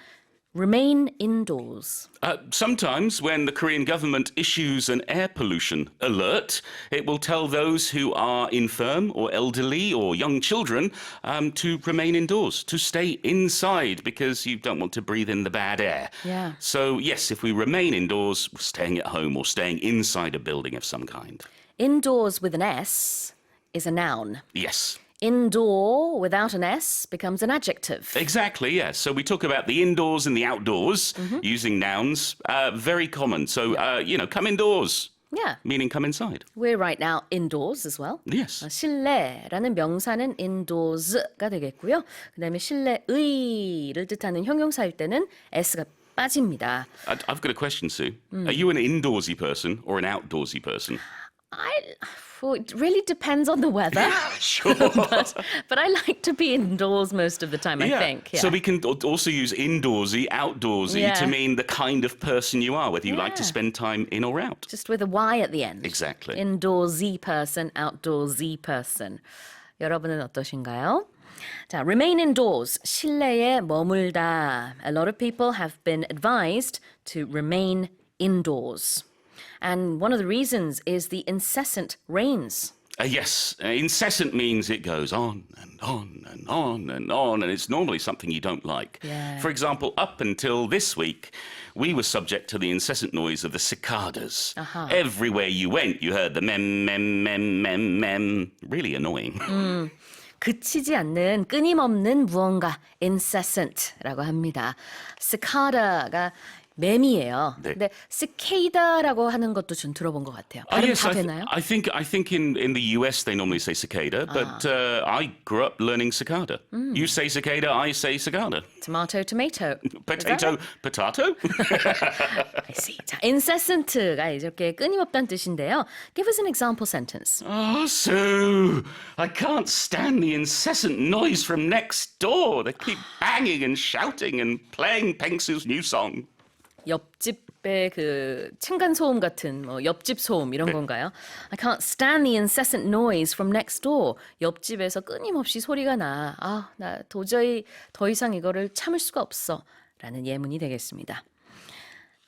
Remain indoors. Sometimes when the Korean government issues an air pollution alert, it will tell those who are infirm or elderly or young children to remain indoors, to stay inside because you don't want to breathe in the bad air. Yeah. So yes, if we remain indoors, we're staying at home or staying inside a building of some kind. Indoors with an S is a noun. Yes. Indoor without an S becomes an adjective. Exactly, yes. So we talk about the indoors and the outdoors using nouns. Very common. So, come indoors. Yeah. Meaning come inside. We're right now indoors as well. Yes. 실내라는 명사는 indoors가 되겠고요. 그다음에 실내의를 뜻하는 형용사일 때는 S가 빠집니다. I've got a question, Sue. Are you an indoorsy person or an outdoorsy person? Well, it really depends on the weather. Sure. but I like to be indoors most of the time, I think. Yeah. So we can also use indoorsy, outdoorsy to mean the kind of person you are, whether you like to spend time in or out. Just with a Y at the end. Exactly. Indoorsy person, outdoorsy person. 여러분은 어떠신가요? 자, remain indoors, 실내에 머물다. A lot of people have been advised to remain indoors. And one of the reasons is the incessant rains. Yes, incessant means it goes on and on and on and on, and it's normally something you don't like. Yeah. For example, up until this week, we were subject to the incessant noise of the cicadas. Everywhere you went, you heard the mem, mem, mem, mem, mem. Really annoying. 그치지 않는 끊임없는 무언가 incessant라고 합니다. cicada가 매미예요. 네. 근데 cica다라고 하는 것도 좀 들어본 것 같아요. 발음 다 되나요? I think in the US they normally say cicada, but I grew up learning cicada. You say cicada, I say cicada. Tomato, tomato. Potato, potato. I see. 자, incessant가 이렇게 끊임없다는 뜻인데요. Give us an example sentence. Oh, Sue, I can't stand the incessant noise from next door. They keep banging and shouting and playing Pengsu's new song. 옆집의 그 층간 소음 같은 뭐 옆집 소음 이런 건가요? I can't stand the incessant noise from next door. 옆집에서 끊임없이 소리가 나. 아, 나 도저히 더 이상 이거를 참을 수가 없어. 라는 예문이 되겠습니다.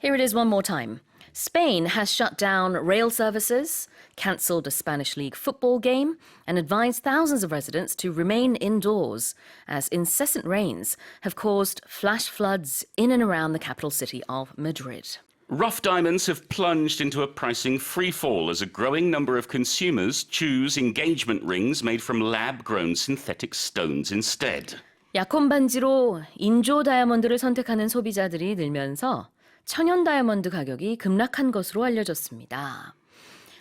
Here it is one more time. Spain has shut down rail services, cancelled a Spanish league football game, and advised thousands of residents to remain indoors as incessant rains have caused flash floods in and around the capital city of Madrid. Rough diamonds have plunged into a pricing freefall as a growing number of consumers choose engagement rings made from lab-grown synthetic stones instead. 약혼 반지로 인조 다이아몬드를 선택하는 소비자들이 늘면서 천연 다이아몬드 가격이 급락한 것으로 알려졌습니다.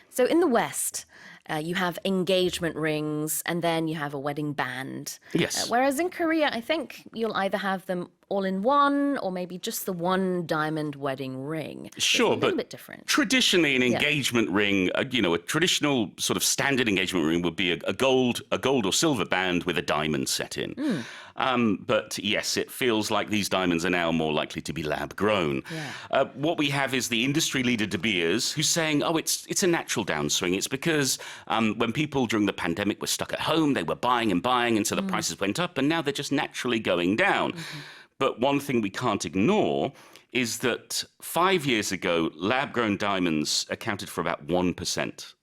So in the West, you have engagement rings and then you have a wedding band. Yes. Whereas in Korea, I think you'll either have them all in one or maybe just the one diamond wedding ring. Sure, it's a little but bit different. traditionally an engagement ring, a traditional sort of standard engagement ring would be a gold or silver band with a diamond set in. But yes, it feels like these diamonds are now more likely to be lab grown. Yeah. What we have is the industry leader De Beers, who's saying, oh, it's a natural downswing. It's because when people during the pandemic were stuck at home, they were buying and buying, and so the prices went up, and now they're just naturally going down. But one thing we can't ignore is that 5 years ago, lab-grown diamonds accounted for about 1%.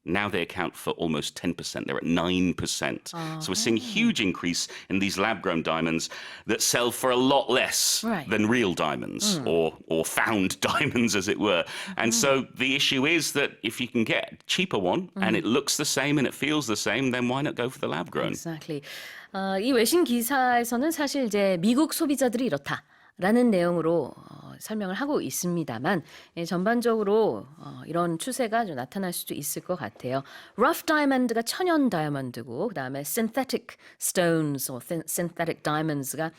Now they account for almost 10%. They're at 9%. So we're seeing a huge increase in these lab-grown diamonds that sell for a lot less than real diamonds or found diamonds, as it were. And so the issue is that if you can get a cheaper one and it looks the same and it feels the same, then why not go for the lab-grown? Exactly. 이 외신 기사에서는 사실 이제 미국 소비자들이 이렇다라는 내용으로 설명을 하고 있습니다만 전반적으로 이런 추세가 좀 나타날 수도 있을 것 같아요. Rough diamond가 천연 다이아몬드고 그다음에 synthetic stones or synthetic diamonds가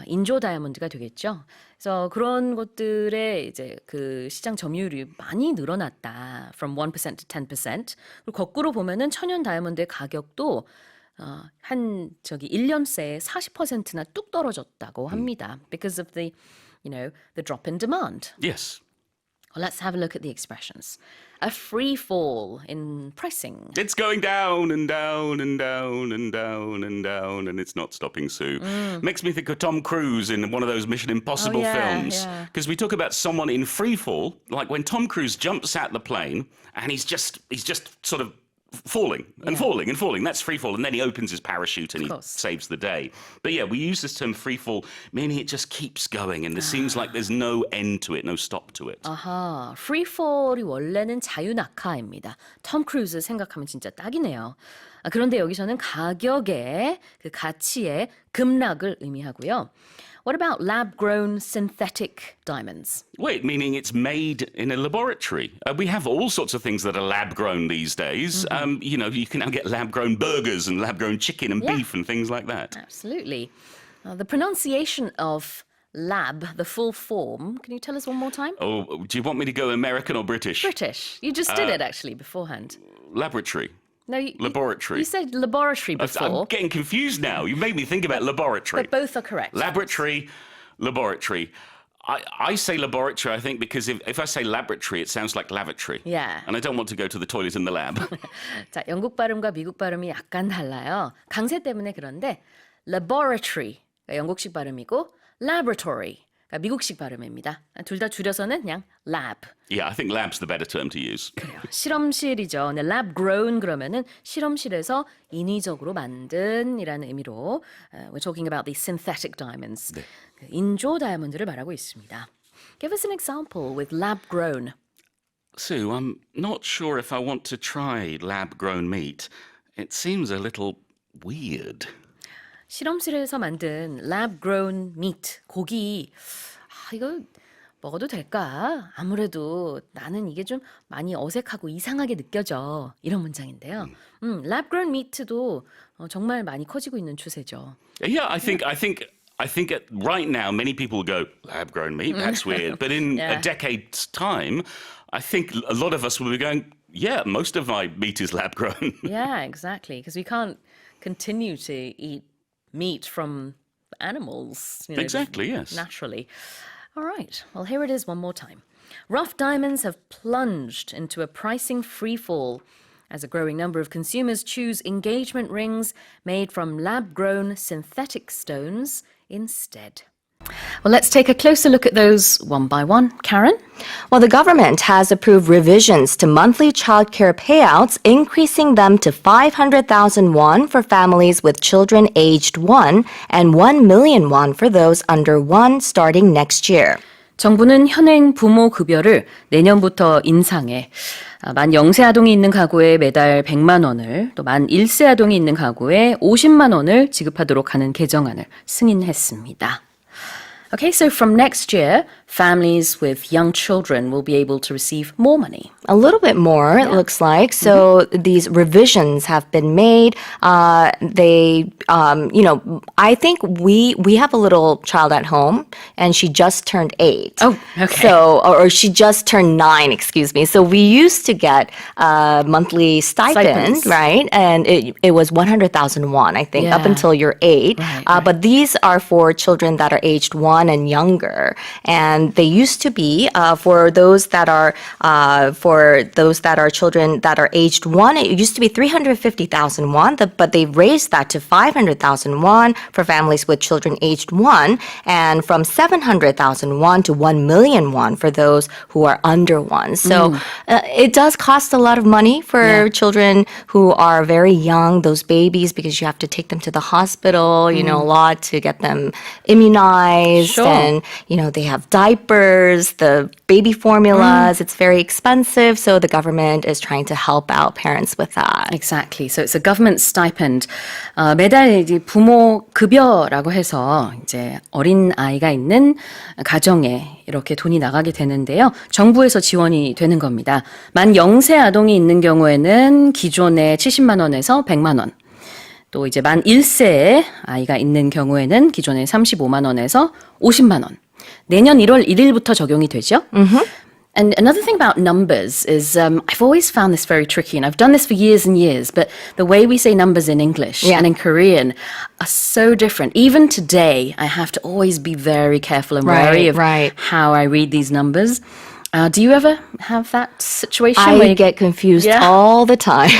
인조 다이아몬드가 되겠죠. 그래서 그런 것들의 이제 그 시장 점유율이 많이 늘어났다. From 1% to 10%. 그리고 거꾸로 보면은 천연 다이아몬드의 가격도 한 1년 새에 40%나 뚝 떨어졌다고 합니다. Because of the drop in demand. Yes. Well, let's have a look at the expressions. A free fall in pricing. It's going down and down and down and down and down, and it's not stopping, Sue. Makes me think of Tom Cruise in one of those Mission Impossible films. Because we talk about someone in free fall, like when Tom Cruise jumps out the plane and he's just sort of falling and falling and falling. That's free fall. And then he opens his parachute and he saves the day. But yeah, we use this term free fall, meaning it just keeps going and there seems like there's no end to it, no stop to it. 아하, free fall이 원래는 자유낙하입니다. 톰 크루즈 생각하면 진짜 딱이네요. 그런데 여기서는 가격의 그 가치의 급락을 의미하고요. What about lab-grown synthetic diamonds? Wait, meaning it's made in a laboratory. We have all sorts of things that are lab-grown these days. You can now get lab-grown burgers and lab-grown chicken and beef and things like that. Absolutely. The pronunciation of lab, the full form, can you tell us one more time? Oh, do you want me to go American or British? British. You just did it actually beforehand. Laboratory. No, laboratory. You said laboratory before. I'm getting confused now. You made me think about laboratory. But both are correct. Laboratory, laboratory. I say laboratory, I think, because if I say laboratory, it sounds like lavatory. Yeah. And I don't want to go to the toilet in the lab. 자, 영국 발음과 미국 발음이 약간 달라요. 강세 때문에 그런데 laboratory, 영국식 발음이고 laboratory, 미국식 발음입니다. 둘 다 줄여서는 그냥 lab. Yeah, I think lab's the better term to use. 그래요. 실험실이죠. 네, lab grown 그러면은 실험실에서 인위적으로 만든이라는 의미로 we're talking about the synthetic diamonds. 네. 인조 다이아몬드를 말하고 있습니다. Give us an example with lab grown. Sue, I'm not sure if I want to try lab-grown meat. It seems a little weird. 실험실에서 만든 lab grown meat 고기 이거 먹어도 될까? 아무래도 나는 이게 좀 많이 어색하고 이상하게 느껴져. 이런 문장인데요. lab-grown meat도 정말 많이 커지고 있는 추세죠. Yeah, I think right now many people go lab-grown meat. That's weird. But in Yeah. a decade's time, I think a lot of us will be going, yeah, most of my meat is lab-grown. Yeah, exactly. Because we can't continue to eat meat from animals. You know, Exactly, yes. Naturally. All right. Well, here it is one more time. Rough diamonds have plunged into a pricing freefall as a growing number of consumers choose engagement rings made from lab-grown synthetic stones instead. Well, let's take a closer look at those one by one. Karen? Well, the government has approved revisions to monthly childcare payouts, increasing them to 500,000 won for families with children aged 1 and 1 million won for those under 1 starting next year. 정부는 현행 부모 급여를 내년부터 인상해 만 0세 아동이 있는 가구에 매달 100만 원을 또 만 1세 아동이 있는 가구에 50만 원을 지급하도록 하는 개정안을 승인했습니다. Okay, so from next year, families with young children will be able to receive more money. A little bit more, it looks like. So these revisions have been made. I think we have a little child at home, and she just turned 8. Oh, okay. So, or she just turned 9, excuse me. So we used to get a monthly stipend, Stipends. right? And it was 100,000 won, I think, up Yeah. until you're 8. Right. But these are for children that are aged 1 and younger, and they used to be for those that are children that are aged 1. It used to be 350,000 won, but they raised that to 500,000 won for families with children aged 1, and from 700,000 won to 1 million won for those who are under 1. So it does cost a lot of money for children who are very young, those babies, because you have to take them to the hospital, a lot to get them immunized. Sure. And, they have diapers, the baby formulas. It's very expensive. So the government is trying to help out parents with that. Exactly. So it's a government stipend. 매달 이제 부모 급여라고 해서 이제 어린 아이가 있는 가정에 이렇게 돈이 나가게 되는데요. 정부에서 지원이 되는 겁니다. 만 0세 아동이 있는 경우에는 기존의 70만 원에서 100만 원. 또 이제 만 1세의 아이가 있는 경우에는 기존의 35만 원에서 50만 원. 내년 1월 1일부터 적용이 되죠. And another thing about numbers is I've always found this very tricky, and I've done this for years and years, but the way we say numbers in English and in Korean are so different. Even today, I have to always be very careful and wary of how I read these numbers. Do you ever have that situation? I get confused all the time.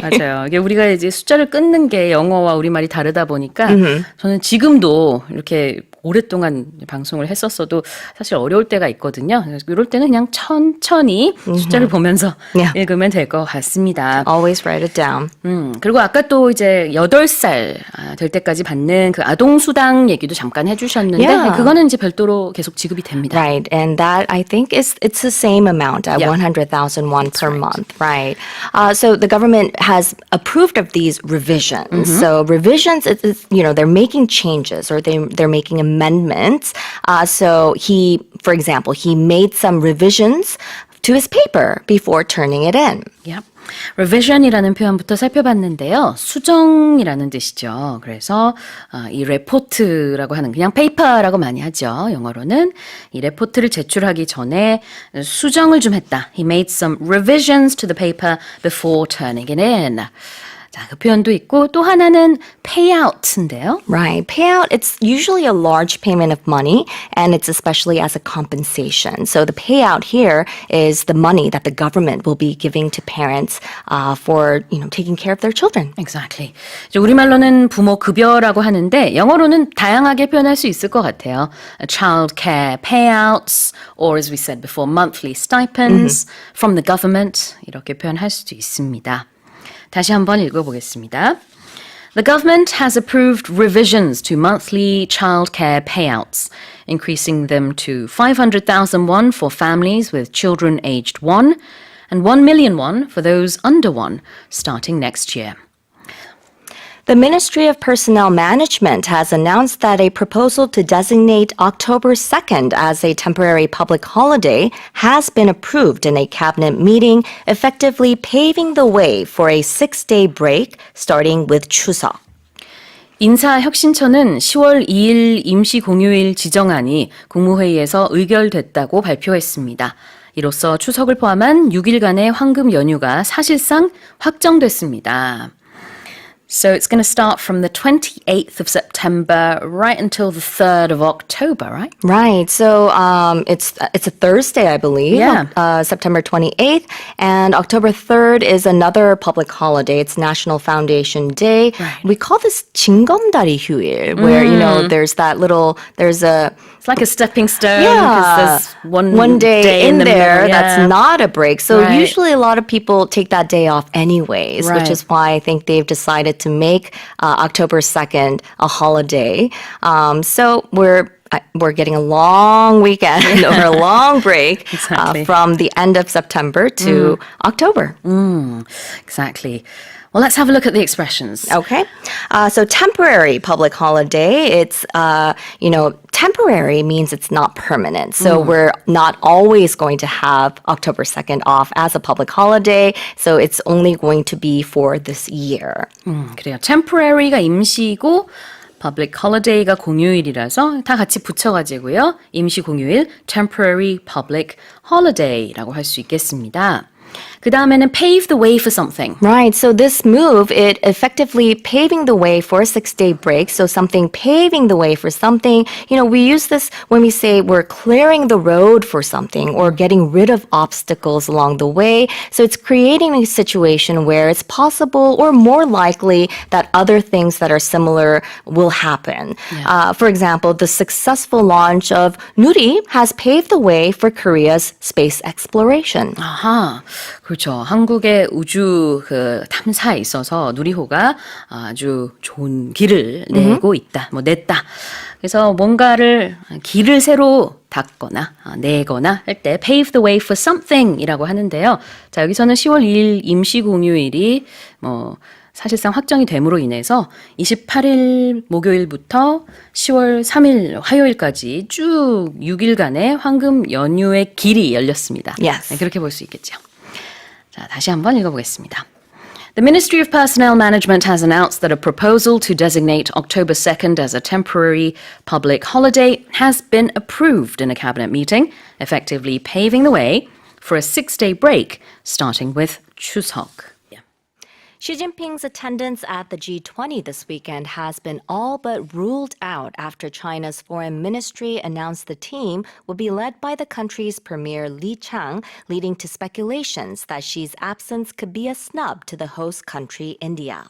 맞아요. 이게 우리가 이제 숫자를 끊는 게 영어와 우리말이 다르다 보니까 저는 지금도 이렇게 오랫동안 방송을 했었어도 사실 어려울 때가 있거든요. 그래서 이럴 때는 그냥 천천히 숫자를 보면서 읽으면 될 것 같습니다. Always write it down. 그리고 아까 또 이제 8살 될 때까지 받는 그 아동수당 얘기도 잠깐 해주셨는데 그거는 이제 별도로 계속 지급이 됩니다. Right, and that I think it's the same amount at 100,000 won per month, right? So the government has approved of these revisions. So revisions, they're making changes or they're making amendments. So for example, he made some revisions to his paper before turning it in. Yep. revision이라는 표현부터 살펴봤는데요. 수정이라는 뜻이죠. 그래서 이 레포트라고 하는 그냥 페이퍼라고 많이 하죠. 영어로는 이 레포트를 제출하기 전에 수정을 좀 했다. He made some revisions to the paper before turning it in. 자, 그 표현도 있고 또 하나는 payout인데요. Right. Payout, it's usually a large payment of money and it's especially as a compensation. So the payout here is the money that the government will be giving to parents for, taking care of their children. Exactly. 우리말로는 부모 급여라고 하는데 영어로는 다양하게 표현할 수 있을 것 같아요. Child care payouts or as we said before, monthly stipends from the government 이렇게 표현할 수도 있습니다. 다시 한번 읽어보겠습니다. The government has approved revisions to monthly childcare payouts, increasing them to 500,000 won for families with children aged 1 and 1 million won for those under 1, starting next year. The Ministry of Personnel Management has announced that a proposal to designate October 2nd as a temporary public holiday has been approved in a cabinet meeting, effectively paving the way for a 6-day break starting with 추석. 인사혁신처는 10월 2일 임시 공휴일 지정안이 국무회의에서 의결됐다고 발표했습니다. 이로써 추석을 포함한 6일간의 황금 연휴가 사실상 확정됐습니다. So it's going to start from the 28th of September right until the 3rd of October, right? Right. So it's a Thursday, I believe. Yeah. September 28th, and October 3rd is another public holiday. It's National Foundation Day. Right. We call this 징검다리 휴일, where there's a It's like a stepping stone Yeah. there's one day in the there middle, that's yeah. not a break. So Right. usually a lot of people take that day off anyways, Right. which is why I think they've decided to make October 2nd a holiday. So we're getting a long weekend or a long break Exactly. from the end of September to October. Exactly. Well, let's have a look at the expressions. Okay. So temporary public holiday, it's, temporary means it's not permanent. So we're not always going to have October 2nd off as a public holiday. So it's only going to be for this year. 그래요. temporary가 임시고 public holiday가 공휴일이라서 다 같이 붙여가지고요. 임시 공휴일 temporary public holiday라고 할 수 있겠습니다. 그 다음에는 pave the way for something. Right. So this move, it effectively paving the way for a 6-day break. So something paving the way for something. We use this when we say we're clearing the road for something or getting rid of obstacles along the way. So it's creating a situation where it's possible or more likely that other things that are similar will happen. For example, the successful launch of 누리 has paved the way for Korea's space exploration. 아하, 그렇죠. 한국의 우주 그 탐사에 있어서 누리호가 아주 좋은 길을 내고 있다. 냈다. 그래서 뭔가를 길을 새로 닫거나 내거나 할 때 pave the way for something이라고 하는데요. 자, 여기서는 10월 2일 임시 공휴일이 사실상 확정이 됨으로 인해서 28일 목요일부터 10월 3일 화요일까지 쭉 6일간의 황금 연휴의 길이 열렸습니다. Yes. 네, 그렇게 볼 수 있겠죠. 자, 다시 한번 읽어보겠습니다. The Ministry of Personnel Management has announced that a proposal to designate October 2nd as a temporary public holiday has been approved in a cabinet meeting, effectively paving the way for a 6-day break starting with 추석. Xi Jinping's attendance at the G20 this weekend has been all but ruled out after China's foreign ministry announced the team will be led by the country's premier Li Chang, leading to speculations that Xi's absence could be a snub to the host country, India.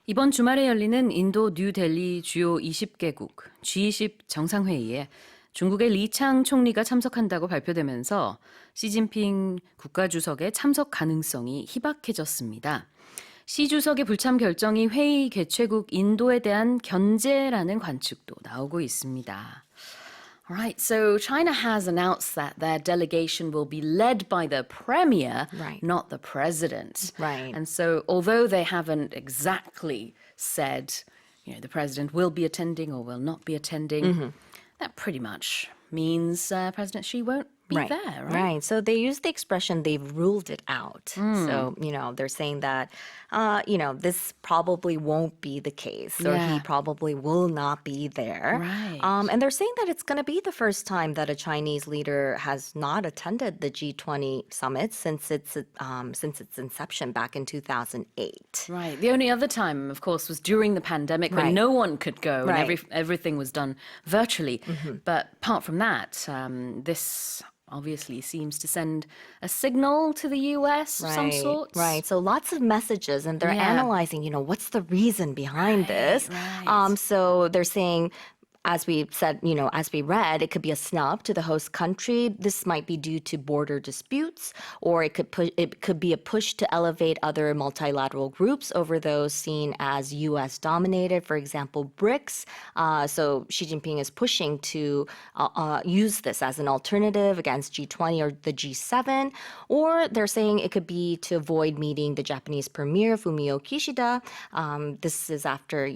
이번 주말에 열리는 인도 뉴델리 주요 20개국 G20 정상회의에 중국의 리창 총리가 참석한다고 발표되면서 시진핑 국가주석의 참석 가능성이 희박해졌습니다. 시 주석의 불참 결정이 회의 개최국 인도에 대한 견제라는 관측도 나오고 있습니다. Alright, so China has announced that their delegation will be led by the premier, Right. not the president. Right. And so although they haven't exactly said, the president will be attending or will not be attending, that pretty much means President Xi won't be there, right? Right. So they use the expression they've ruled it out. So, they're saying that, this probably won't be the case or Yeah. he probably will not be there. Right. And they're saying that it's going to be the first time that a Chinese leader has not attended the G20 summit since its inception back in 2008. Right. The only other time, of course, was during the pandemic when Right. no one could go Right. and everything was done virtually. But apart from that, this obviously seems to send a signal to the US of some sort. Right. So lots of messages, and they're Yeah. analyzing, what's the reason behind this. right. So they're saying, as we said, as we read, it could be a snub to the host country. This might be due to border disputes, or it could be a push to elevate other multilateral groups over those seen as U.S. dominated. For example, BRICS. So Xi Jinping is pushing to use this as an alternative against G20 or the G7. Or they're saying it could be to avoid meeting the Japanese premier Fumio Kishida. This is after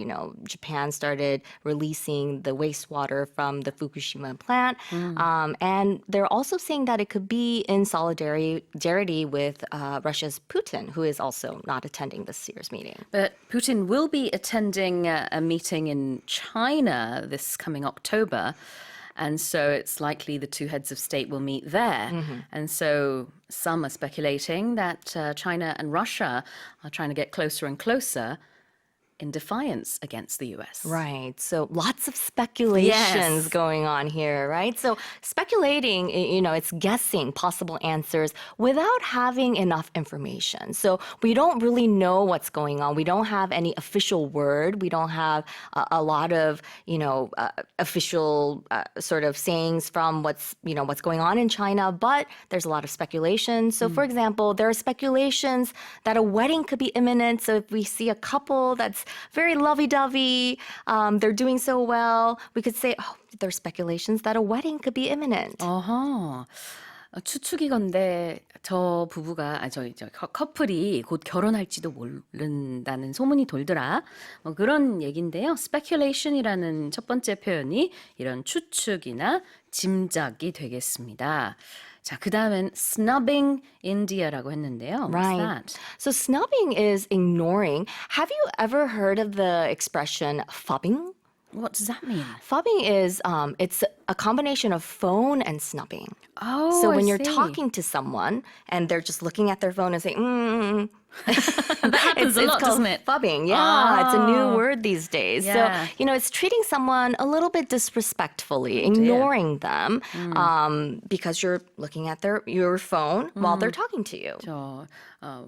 Japan started releasing the wastewater from the Fukushima plant. And they're also saying that it could be in solidarity with Russia's Putin, who is also not attending this year's meeting. But Putin will be attending a meeting in China this coming October. And so it's likely the two heads of state will meet there. And so some are speculating that China and Russia are trying to get closer and closer in defiance against the US. Right. So lots of speculations going on here, right? So speculating, it's guessing possible answers without having enough information. So we don't really know what's going on. We don't have any official word. We don't have a lot of, official sort of sayings from what's going on in China, but there's a lot of speculation. So for example, there are speculations that a wedding could be imminent. So if we see a couple that's very lovey-dovey, they're doing so well, we could say, there's speculations that a wedding could be imminent. 추측이건데 저 부부가 저 커플이 곧 결혼할지도 모른다는 소문이 돌더라. 그런 얘기인데요. speculation이라는 첫 번째 표현이 이런 추측이나 짐작이 되겠습니다. 자, 그 다음엔 snubbing India라고 했는데요. What's that? So snubbing is ignoring. Have you ever heard of the expression fubbing? What does that mean? Fubbing is it's a combination of phone and snubbing. Oh, So when I you're see. talking to someone and they're just looking at their phone and saying, That happens a lot, called doesn't it? fubbing. Yeah, it's a new word these days. Yeah. So, it's treating someone a little bit disrespectfully, ignoring them because you're looking at your phone while they're talking to you.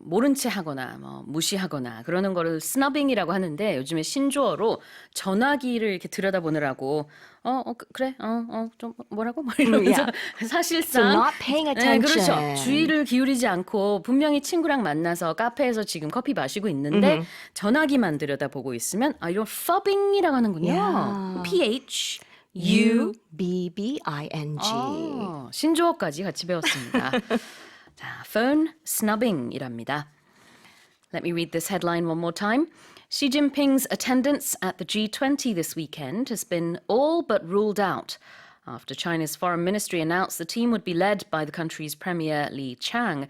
모른 채 하거나 무시하거나 그러는 거를 snubbing이라고 하는데 요즘에 신조어로 전화기를 이렇게 들여다보느라고 그래 좀 뭐라고 이러면서 사실상 So not paying attention. 그렇죠. 주의를 기울이지 않고 분명히 친구랑 만나서 카페에서 지금 커피 마시고 있는데 전화기만 들여다보고 있으면 이런 fubbing이라고 하는군요. Yeah. PH UBBING. 신조어까지 같이 배웠습니다. 자, phone snubbing이랍니다. Let me read this headline one more time. Xi Jinping's attendance at the G20 this weekend has been all but ruled out after China's foreign ministry announced the team would be led by the country's premier Li Qiang,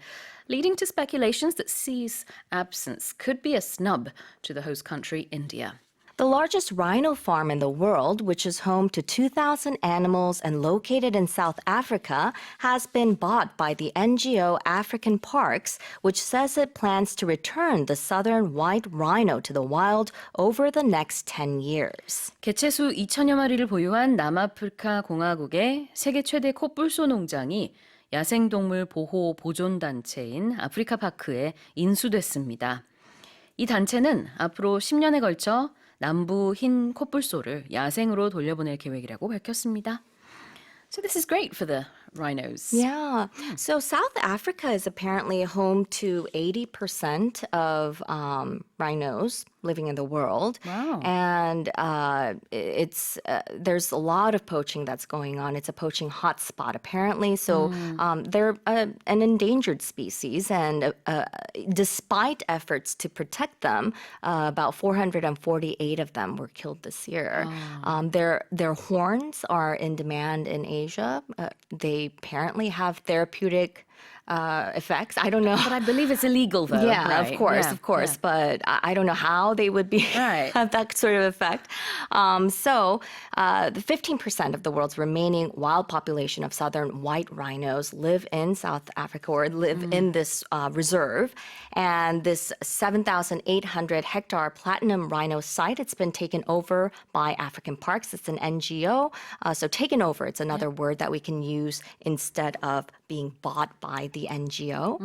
leading to speculations that Xi's absence could be a snub to the host country, India. The largest rhino farm in the world, which is home to 2,000 animals and located in South Africa, has been bought by the NGO African Parks, which says it plans to return the southern white rhino to the wild over the next 10 years. 개체수 2천여 마리를 보유한 남아프리카 공화국의 세계 최대 코뿔소 농장이 야생동물 보호 보존단체인 아프리카 파크에 인수됐습니다. 이 단체는 앞으로 10년에 걸쳐 남부 흰 코뿔소를 야생으로 돌려보낼 계획이라고 밝혔습니다. So this is great for the rhinos. Yeah. So South Africa is apparently home to 80% of rhinos living in the world. Wow. And there's a lot of poaching that's going on. It's a poaching hotspot, apparently. So they're an endangered species. And despite efforts to protect them, about 448 of them were killed this year. Their horns are in demand in Asia. They apparently have therapeutic effects. I don't know. But I believe it's illegal, though. Yeah, right? of course. Yeah. But I don't know how they would be Right. have that sort of effect. So the 15% of the world's remaining wild population of southern white rhinos live in South Africa or live in this reserve. And this 7,800 hectare platinum rhino site, it's been taken over by African Parks. It's an NGO. So taken over, it's another word that we can use instead of being bought by by the NGO.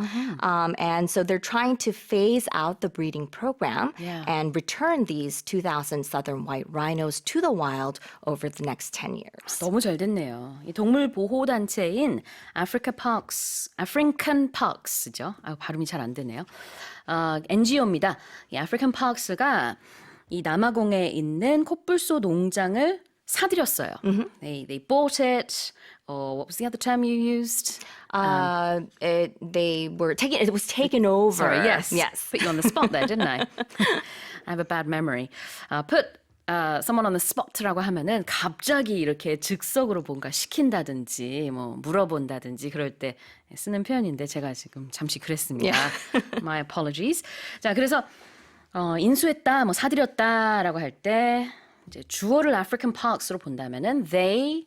And so they're trying to phase out the breeding program and return these 2,000 southern white rhinos to the wild over the next 10 years. 너무 잘 됐네요. 이 동물 보호 단체인 African Parks죠. 발음이 잘 안 되네요. NGO입니다. 이 African Parks가 이 남아공에 있는 콧불소 농장을 사들였어요. They bought it. What was the other term you used? It was taken over. Sorry, yes. Yes. Put you on the spot there, didn't I? I have a bad memory. Put someone on the spot라고 하면은 갑자기 이렇게 즉석으로 뭔가 시킨다든지 뭐 물어본다든지 그럴 때 쓰는 표현인데 제가 지금 잠시 그랬습니다. My apologies. 자, 그래서 인수했다, 뭐 사들였다라고 할 때 이제 주어를 African Parks로 본다면은 they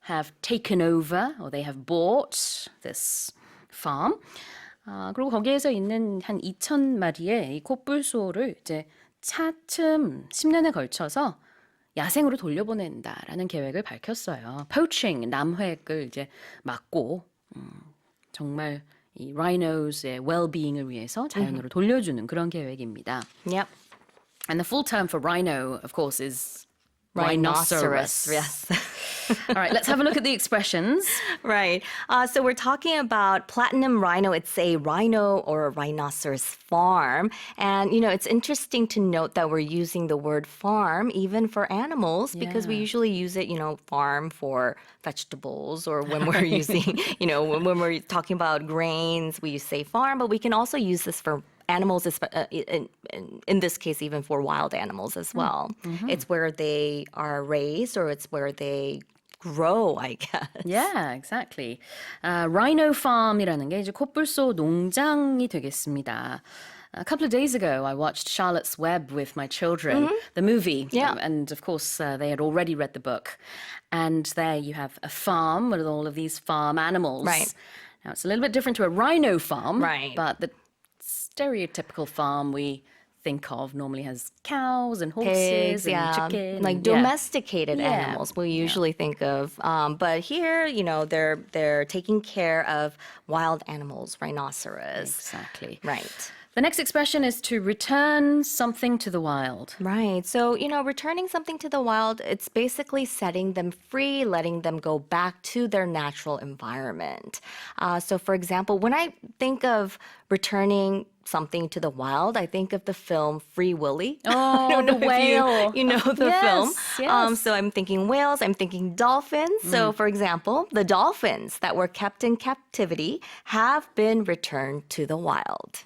have taken over or they have bought this farm. 그리고 거기에서 있는 한 2,000마리의 이 콧불소를 이제 차츰 10년에 걸쳐서 야생으로 돌려보낸다라는 계획을 밝혔어요. Poaching, 남획을 이제 막고 정말 이 rhinos의 well-being을 위해서 자연으로 돌려주는 그런 계획입니다. Yep. And the full term for rhino, of course, is Rhinoceros. Yes. All right, let's have a look at the expressions. Right. So we're talking about platinum rhino. It's a rhino or a rhinoceros farm. And, it's interesting to note that we're using the word farm even for animals because we usually use it, farm for vegetables or when we're using, when we're talking about grains, we say farm, but we can also use this for animals, in this case, even for wild animals as well. It's where they are raised or it's where they grow, I guess. Yeah, exactly. Rhino farm이라는 게 이제 콧불소 농장이 되겠습니다. A couple of days ago, I watched Charlotte's Web with my children, the movie. Yeah. And of course, they had already read the book. And there you have a farm with all of these farm animals. Right. Now, it's a little bit different to a rhino farm. Right. But the stereotypical farm we think of normally has cows and horses Pigs, and chicken. like and- domesticated Yeah. animals we usually think of. But here, they're taking care of wild animals, rhinoceros. Exactly. Right. The next expression is to return something to the wild. Right. So, returning something to the wild, it's basically setting them free, letting them go back to their natural environment. So, for example, when I think of returning something to the wild, I think of the film Free Willy. Oh, I don't know the if whale. You know the Yes, film. yes. So I'm thinking whales, I'm thinking dolphins. So, for example, the dolphins that were kept in captivity have been returned to the wild.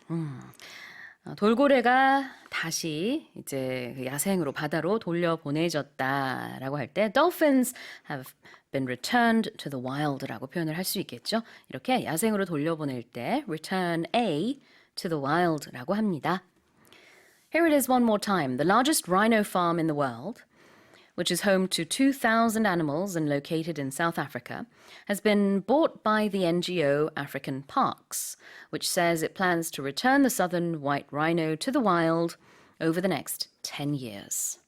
돌고래가 다시 이제 그 야생으로 바다로 돌려보내졌다라고 할 때 dolphins have been returned to the wild라고 표현을 할 수 있겠죠. 이렇게 야생으로 돌려보낼 때 return a to the wild라고 합니다. Here it is one more time. The largest rhino farm in the world, which is home to 2,000 animals and located in South Africa, has been bought by the NGO African Parks, which says it plans to return the southern white rhino to the wild over the next 10 years.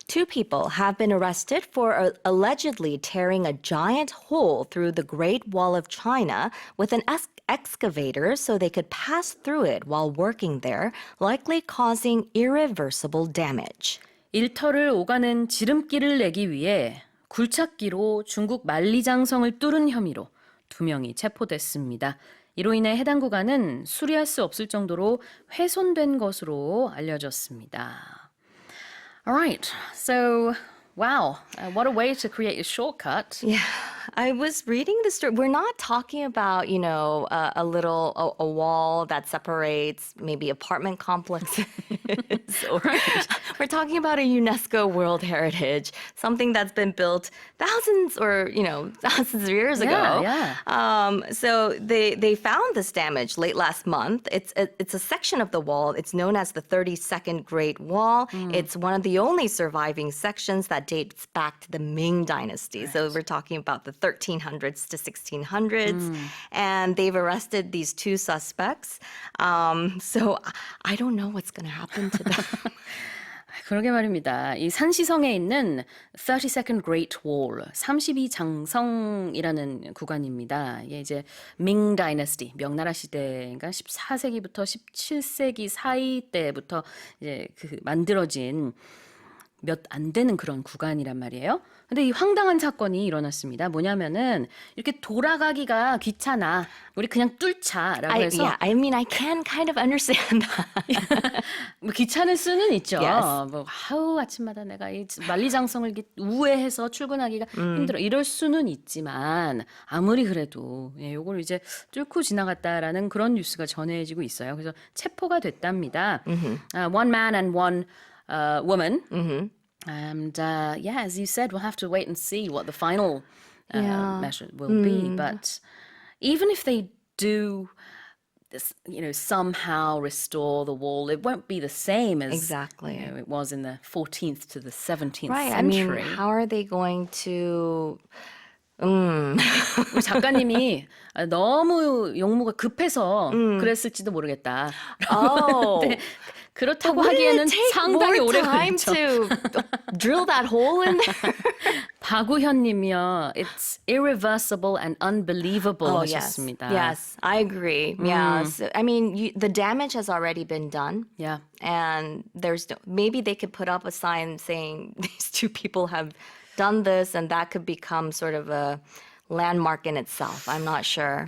2 people have been arrested for allegedly tearing a giant hole through the Great Wall of China with an excavator so they could pass through it while working there, likely causing irreversible damage. 일터를 오가는 지름길을 내기 위해 굴착기로 중국 만리장성을 뚫은 혐의로 2명이 체포됐습니다. 이로 인해 해당 구간은 수리할 수 없을 정도로 훼손된 것으로 알려졌습니다. All right, so wow, what a way to create a shortcut. Yeah, I was reading the story. We're not talking about, a wall that separates maybe apartment complexes. Or we're talking about a UNESCO World Heritage, something that's been built thousands of years ago. Yeah. So they found this damage late last month. It's a section of the wall. It's known as the 32nd Great Wall. It's one of the only surviving sections that dates back to the Ming Dynasty. So we're talking about the 1300s to 1600s. And they've arrested these 2 suspects. So I don't know what's going to happen to them. 그러게 말입니다. 이 산시성에 있는 32nd Great Wall, 32장성이라는 구간입니다. 이게 이제 밍 다이너스티, 명나라 시대가 14세기부터 17세기 사이 때부터 이제 그 만들어진 몇 안 되는 그런 구간이란 말이에요. 근데 이 황당한 사건이 일어났습니다. 뭐냐면은 이렇게 돌아가기가 귀찮아. 우리 그냥 뚫자라고 해서 I mean, I can kind of understand that. 뭐 귀찮을 수는 있죠. Yes. 뭐 아우 아침마다 내가 이 만리장성을 이렇게 우회해서 출근하기가 힘들어. 이럴 수는 있지만 아무리 그래도 예, 요걸 이제 뚫고 지나갔다라는 그런 뉴스가 전해지고 있어요. 그래서 체포가 됐답니다. One man and one woman. And yeah, as you said, we'll have to wait and see what the final measure will be. But even if they do, somehow restore the wall, it won't be the same as Exactly. it was in the 14th to the 17th Right. I mean, century. how are they going to? 우리 작가님이 너무 용무가 급해서 그랬을지도 모르겠다. Oh. 네, 그렇다고 Wouldn't 하기에는 it take 상당히 more 오래 time 걸리죠. to drill that hole in there? 박우현님이요. It's irreversible and unbelievable 하셨습니다. Yes, I agree. Yeah, so, I mean, the damage has already been done. Yeah. And maybe they could put up a sign saying these two people have done this, and that could become sort of a landmark in itself. I'm not sure.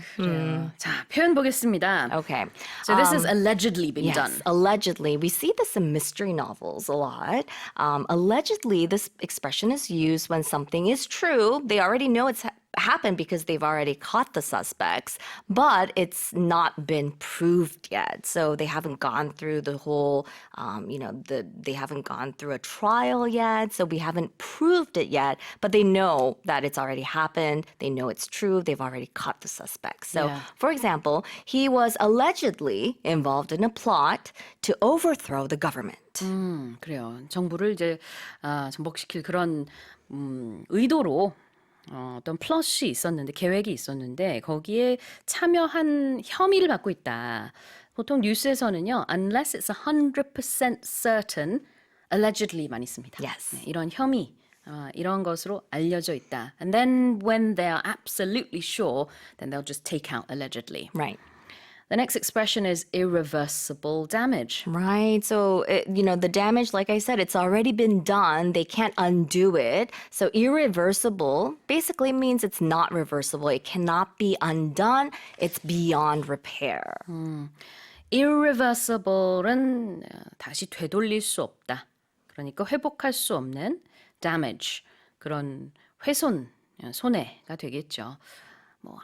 자, 표현 보겠습니다. Okay. So this has allegedly been Yes, done. allegedly. We see this in mystery novels a lot. Allegedly, this expression is used when something is true. They already know it's happened because they've already caught the suspects, but it's not been proved yet. So they haven't gone through the whole, they haven't gone through a trial yet. So we haven't proved it yet, but they know that it's already happened. They know it's true. They've already caught the suspects. So, Yeah. for example, he was allegedly involved in a plot to overthrow the government. 그래요. 정부를 이제 전복시킬 그런 의도로 어떤 플롯이 있었는데 계획이 있었는데 거기에 참여한 혐의를 받고 있다. 보통 뉴스에서는요, unless it's 100% certain, allegedly만 있습니다. Yes. 네, 이런 혐의, 이런 것으로 알려져 있다. And then when they are absolutely sure, then they'll just take out allegedly. Right. The next expression is irreversible damage. Right. So, the damage, like I said, it's already been done. They can't undo it. So, irreversible basically means it's not reversible. It cannot be undone. It's beyond repair. irreversible은 다시 되돌릴 수 없다. 그러니까 회복할 수 없는 damage, 그런 훼손, 손해가 되겠죠. 뭐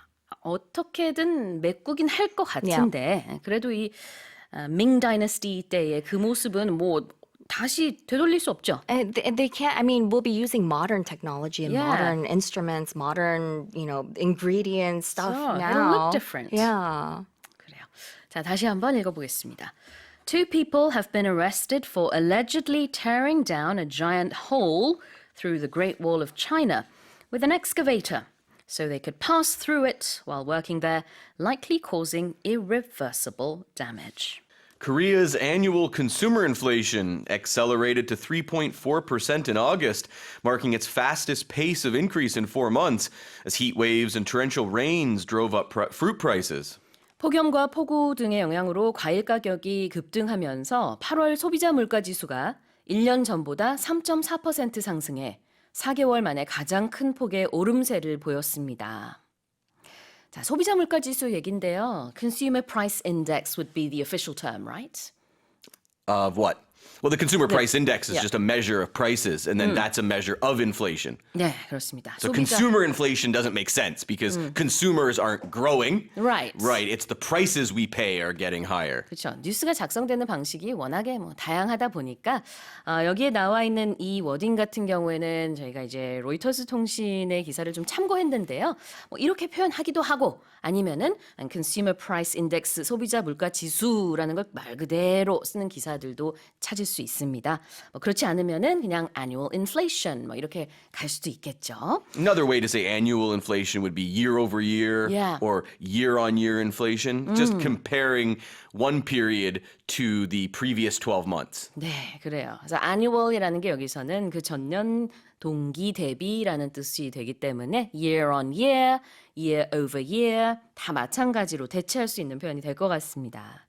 어떻게든 메꾸긴 할 것 같은데 그래도 이 밍 다이너스티 때의 그 모습은 뭐 다시 되돌릴 수 없죠. And they can't, I mean, we'll be using modern technology and Yeah. modern instruments, modern, ingredients, stuff So, now. it'll look different. Yeah. 그래요. 자, 다시 한번 읽어보겠습니다. Two people have been arrested for allegedly tearing down a giant hole through the Great Wall of China with an excavator so they could pass through it while working there, likely causing irreversible damage. Korea's annual consumer inflation accelerated to 3.4% in August, marking its fastest pace of increase in 4 months, as heat waves and torrential rains drove up fruit prices. 폭염과 폭우 등의 영향으로 과일 가격이 급등하면서 8월 소비자 물가 지수가 1년 전보다 3.4% 상승해 4개월 만에 가장 큰 폭의 오름세를 보였습니다. 자, 소비자 물가 지수 얘긴데요. Consumer Price Index would be the official term, right? Of what? Well, the consumer price index is Yeah. just a measure of prices, and then that's a measure of inflation. 네, 그렇습니다. So consumer inflation doesn't make sense because consumers aren't growing. Right. Right. It's the prices we pay are getting higher. 그렇죠. 뉴스가 작성되는 방식이 워낙에 다양하다 보니까 여기에 나와 있는 이 워딩 같은 경우에는 저희가 이제 로이터스 통신의 기사를 좀 참고했는데요. 이렇게 표현하기도 하고 아니면은 Consumer Price Index 소비자 물가 지수라는 걸 말 그대로 쓰는 기사들도 찾을 수 있습니다. 뭐 그렇지 않으면은 그냥 annual inflation 뭐 이렇게 갈 수도 있겠죠. Another way to say annual inflation would be year over year Yeah. or year on year inflation, just comparing one period to the previous 12 months. 네, 그래요. 그래서 annual이라는 게 여기서는 그 전년 동기 대비라는 뜻이 되기 때문에 year on year, year over year 다 마찬가지로 대체할 수 있는 표현이 될 것 같습니다.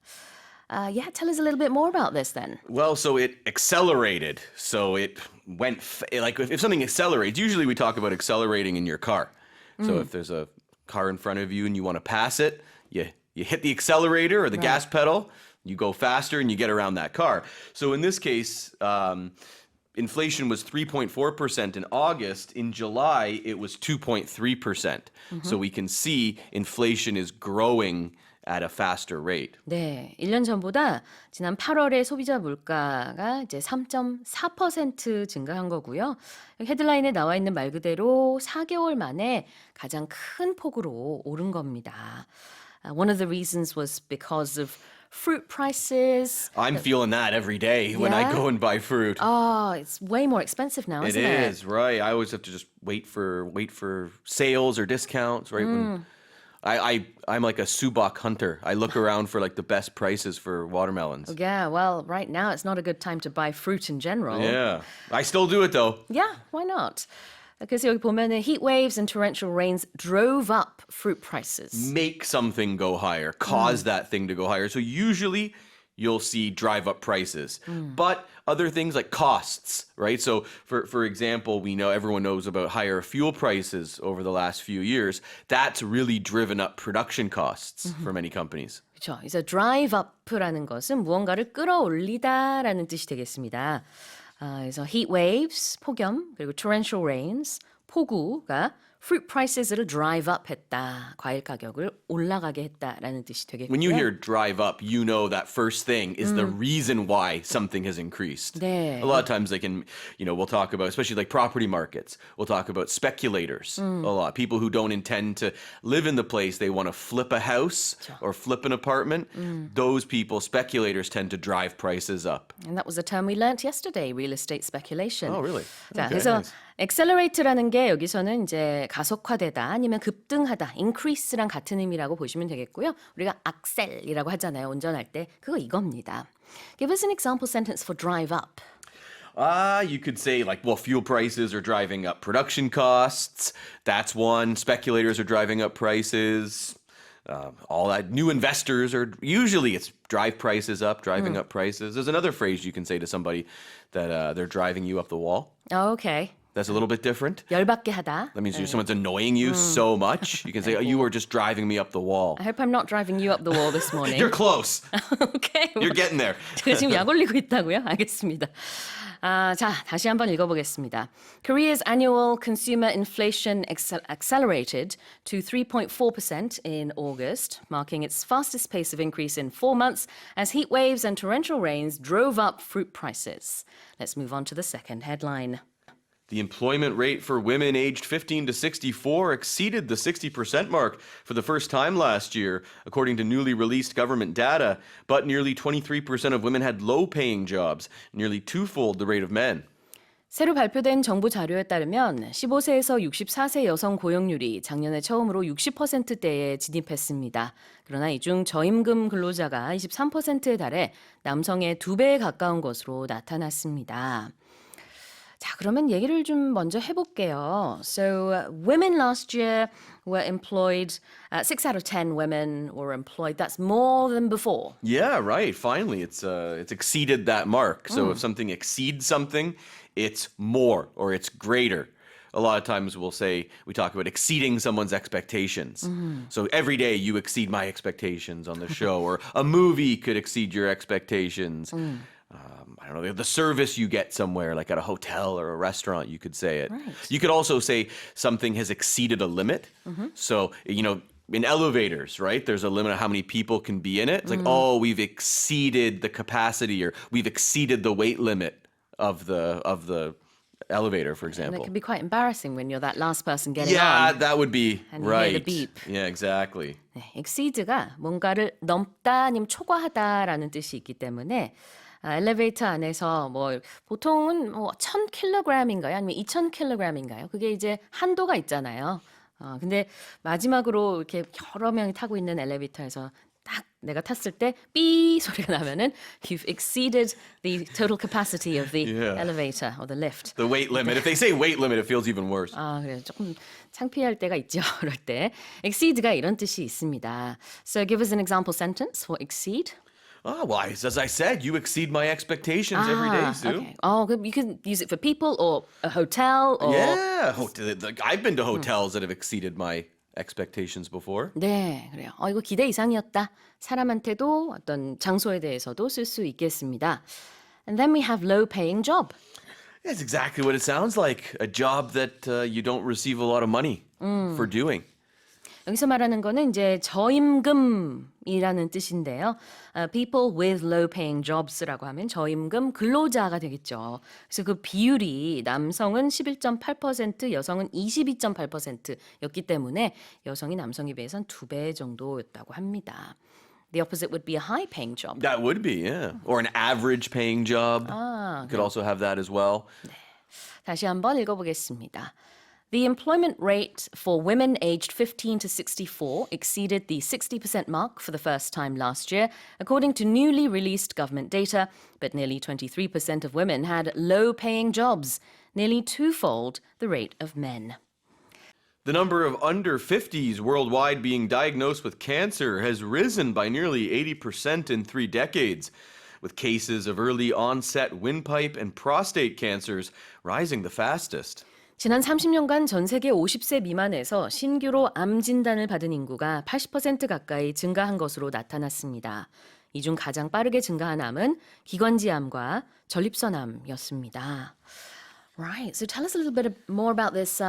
Yeah, tell us a little bit more about this then. Well, so it accelerated. So it went, like if something accelerates, usually we talk about accelerating in your car. So if there's a car in front of you and you want to pass it, you hit the accelerator or the gas pedal, you go faster and you get around that car. So in this case, inflation was 3.4% in August. In July, it was 2.3%. So we can see inflation is growing at a faster rate. 네, 1년 전보다 지난 8월에 소비자 물가가 이제 3.4% 증가한 거고요. 헤드라인에 나와 있는 말 그대로 4개월 만에 가장 큰 폭으로 오른 겁니다. One of the reasons was because of fruit prices. I'm feeling that every day when I Yeah? go and buy fruit. Oh, it's way more expensive now, It isn't it? is, right. I always have to just wait for sales or discounts, right? When I'm like a subak hunter. I look around for like the best prices for watermelons. Yeah, well, right now it's not a good time to buy fruit in general. Yeah. I still do it though. Yeah, why not? 그래서 여기 보면은 heat waves and torrential rains drove up fruit prices. Make something go higher, cause that thing to go higher. So usually you'll see drive up prices. But other things like costs, right? So for example, we know everyone knows about higher fuel prices over the last few years. That's really driven up production costs for many companies. 그렇죠. 그래서 drive up라는 것은 무언가를 끌어올리다라는 뜻이 되겠습니다. 그래서 heat waves, 폭염, 그리고 torrential rains, 폭우가 fruit prices를 drive up 했다. 과일 가격을 올라가게 했다라는 뜻이 되겠고요. When you hear drive up, you know that first thing is the reason why something has increased. 네. A lot of times they can, we'll talk about, especially like property markets, we'll talk about speculators a lot. People who don't intend to live in the place, they want to flip a house or flip an apartment. Those people, speculators, tend to drive prices up. And that was a term we learnt yesterday, real estate speculation. Oh, really? 자, Okay, 그래서 nice. accelerate라는 게 여기서는 이제 가속화되다 아니면 급등하다, increase랑 같은 의미라고 보시면 되겠고요. 우리가 accel이라고 하잖아요. 운전할 때. 그거 이겁니다. Give us an example sentence for drive up. You could say like, well, fuel prices are driving up production costs. That's one. Speculators are driving up prices. All that new investors are usually it's drive prices up, driving up prices. There's another phrase you can say to somebody that they're driving you up the wall. Oh, okay. That's a little bit different. 열받게 하다. That means someone's annoying you so much. You can say, oh, you were just driving me up the wall. I hope I'm not driving you up the wall this morning. You're close. okay. You're getting there. 제가 지금 약 올리고 있다고요? 알겠습니다. 자, 다시 한번 읽어보겠습니다. Korea's annual consumer inflation accelerated to 3.4% in August, marking its fastest pace of increase in 4 months as heat waves and torrential rains drove up fruit prices. Let's move on to the second headline. The employment rate for women aged 15 to 64 exceeded the 60% mark for the first time last year, according to newly released government data. But nearly 23% of women had low-paying jobs, nearly twofold the rate of men. 새로 발표된 정부 자료에 따르면 15세에서 64세 여성 고용률이 작년에 처음으로 60%대에 진입했습니다. 그러나 이 중 저임금 근로자가 23%에 달해 남성의 2배에 가까운 것으로 나타났습니다. 자, 그러면 얘기를 좀 먼저 해볼게요. So, women last year were employed, 6 out of 10 women were employed. That's more than before. Yeah, right. Finally, it's exceeded that mark. So if something exceeds something, it's more or it's greater. A lot of times we talk about exceeding someone's expectations. So every day you exceed my expectations on the show, or a movie could exceed your expectations. I don't know, the service you get somewhere, like at a hotel or a restaurant, you could say it. Right. You could also say something has exceeded a limit. So, in elevators, right, there's a limit of how many people can be in it. It's like, oh, we've exceeded the capacity, or we've exceeded the weight limit of the elevator, for And example. it can be quite embarrassing when you're that last person getting Yeah, on. that would be And you hear right. the beep. Yeah, exactly. 네, exceed가 뭔가를 넘다 아니면 초과하다라는 뜻이 있기 때문에 엘리베이터 안에서 뭐 보통은 뭐 1000kg인가요? 아니면 2000kg인가요? 그게 이제 한도가 있잖아요. 근데 마지막으로 이렇게 여러 명이 타고 있는 엘리베이터에서 딱 내가 탔을 때 삐 소리가 나면은 you've exceeded the total capacity of the Yeah. elevator or the lift. The weight limit. If they say weight limit, it feels even worse. 그래요. 조금 창피할 때가 있죠. 그럴 때. exceed가 이런 뜻이 있습니다. So give us an example sentence for exceed. Oh, well, as I said, you exceed my expectations every day, Sue. Okay. You can use it for people or a hotel or Yeah. I've been to hotels that have exceeded my expectations before. 네, 그래요. 이거 기대 이상이었다. 사람한테도 어떤 장소에 대해서도 쓸 수 있겠습니다. And then we have low paying job. That's exactly what it sounds like. A job that you don't receive a lot of money for doing. 여기서 말하는 거는 이제 저임금이라는 뜻인데요. People with low paying jobs라고 하면 저임금 근로자가 되겠죠. 그래서 그 비율이 남성은 11.8%, 여성은 22.8%였기 때문에 여성이 남성에 비해서는 2배 정도였다고 합니다. The opposite would be a high paying job. That would be, yeah. Or an average paying job. Could also have that as well. 다시 한번 읽어보겠습니다. The employment rate for women aged 15 to 64 exceeded the 60% mark for the first time last year, according to newly released government data, but nearly 23% of women had low-paying jobs, nearly twofold the rate of men. The number of under 50s worldwide being diagnosed with cancer has risen by nearly 80% in 3 decades, with cases of early onset windpipe and prostate cancers rising the fastest. 지난 30년간 전 세계 50세 미만에서 신규로 암 진단을 받은 인구가 80% 가까이 증가한 것으로 나타났습니다. 이 중 가장 빠르게 증가한 암은 기관지암과 전립선암이었습니다. Right. So tell us a little bit more about this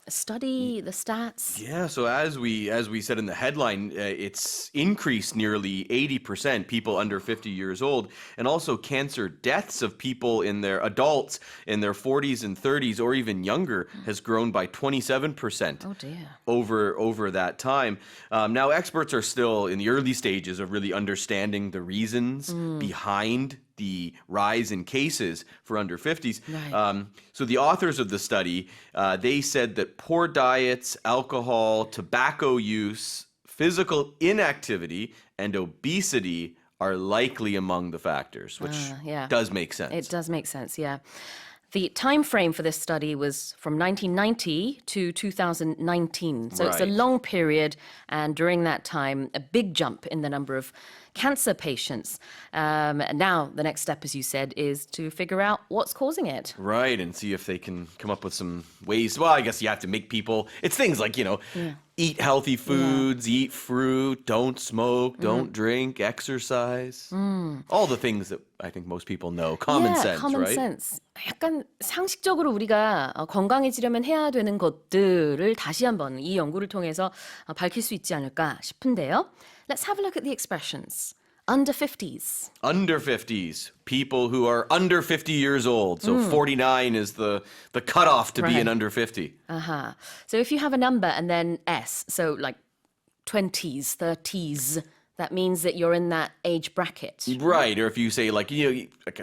study, the stats. Yeah, so as we said in the headline, it's increased nearly 80% people under 50 years old, and also cancer deaths of people in their adults in their 40s and 30s or even younger has grown by 27%. Oh dear. Over that time. Now, experts are still in the early stages of really understanding the reasons behind the rise in cases for under 50s. Right. So the authors of the study, they said that poor diets, alcohol, tobacco use, physical inactivity, and obesity are likely among the factors, which yeah. does make sense. It does make sense, yeah. The time frame for this study was from 1990 to 2019. So it's a Right. long period, and during that time, a big jump in the number of cancer patients. Now, the next step, as you said, is to figure out what's causing it. Right, and see if they can come up with some ways. Well, I guess you have to make people, it's things like, eat healthy foods, eat fruit, don't smoke, don't drink, exercise. All the things that I think most people know. Common sense, common right? sense. 약간 상식적으로 우리가 건강해지려면 해야 되는 것들을 다시 한번 이 연구를 통해서 밝힐 수 있지 않을까 싶은데요. Let's have a look at the expressions. Under 50s. Under 50s, people who are under 50 years old. So 49 is the cutoff to be an Right. under 50. Uh-huh. So if you have a number and then S, so like 20s, 30s, that means that you're in that age bracket. Right, or if you say like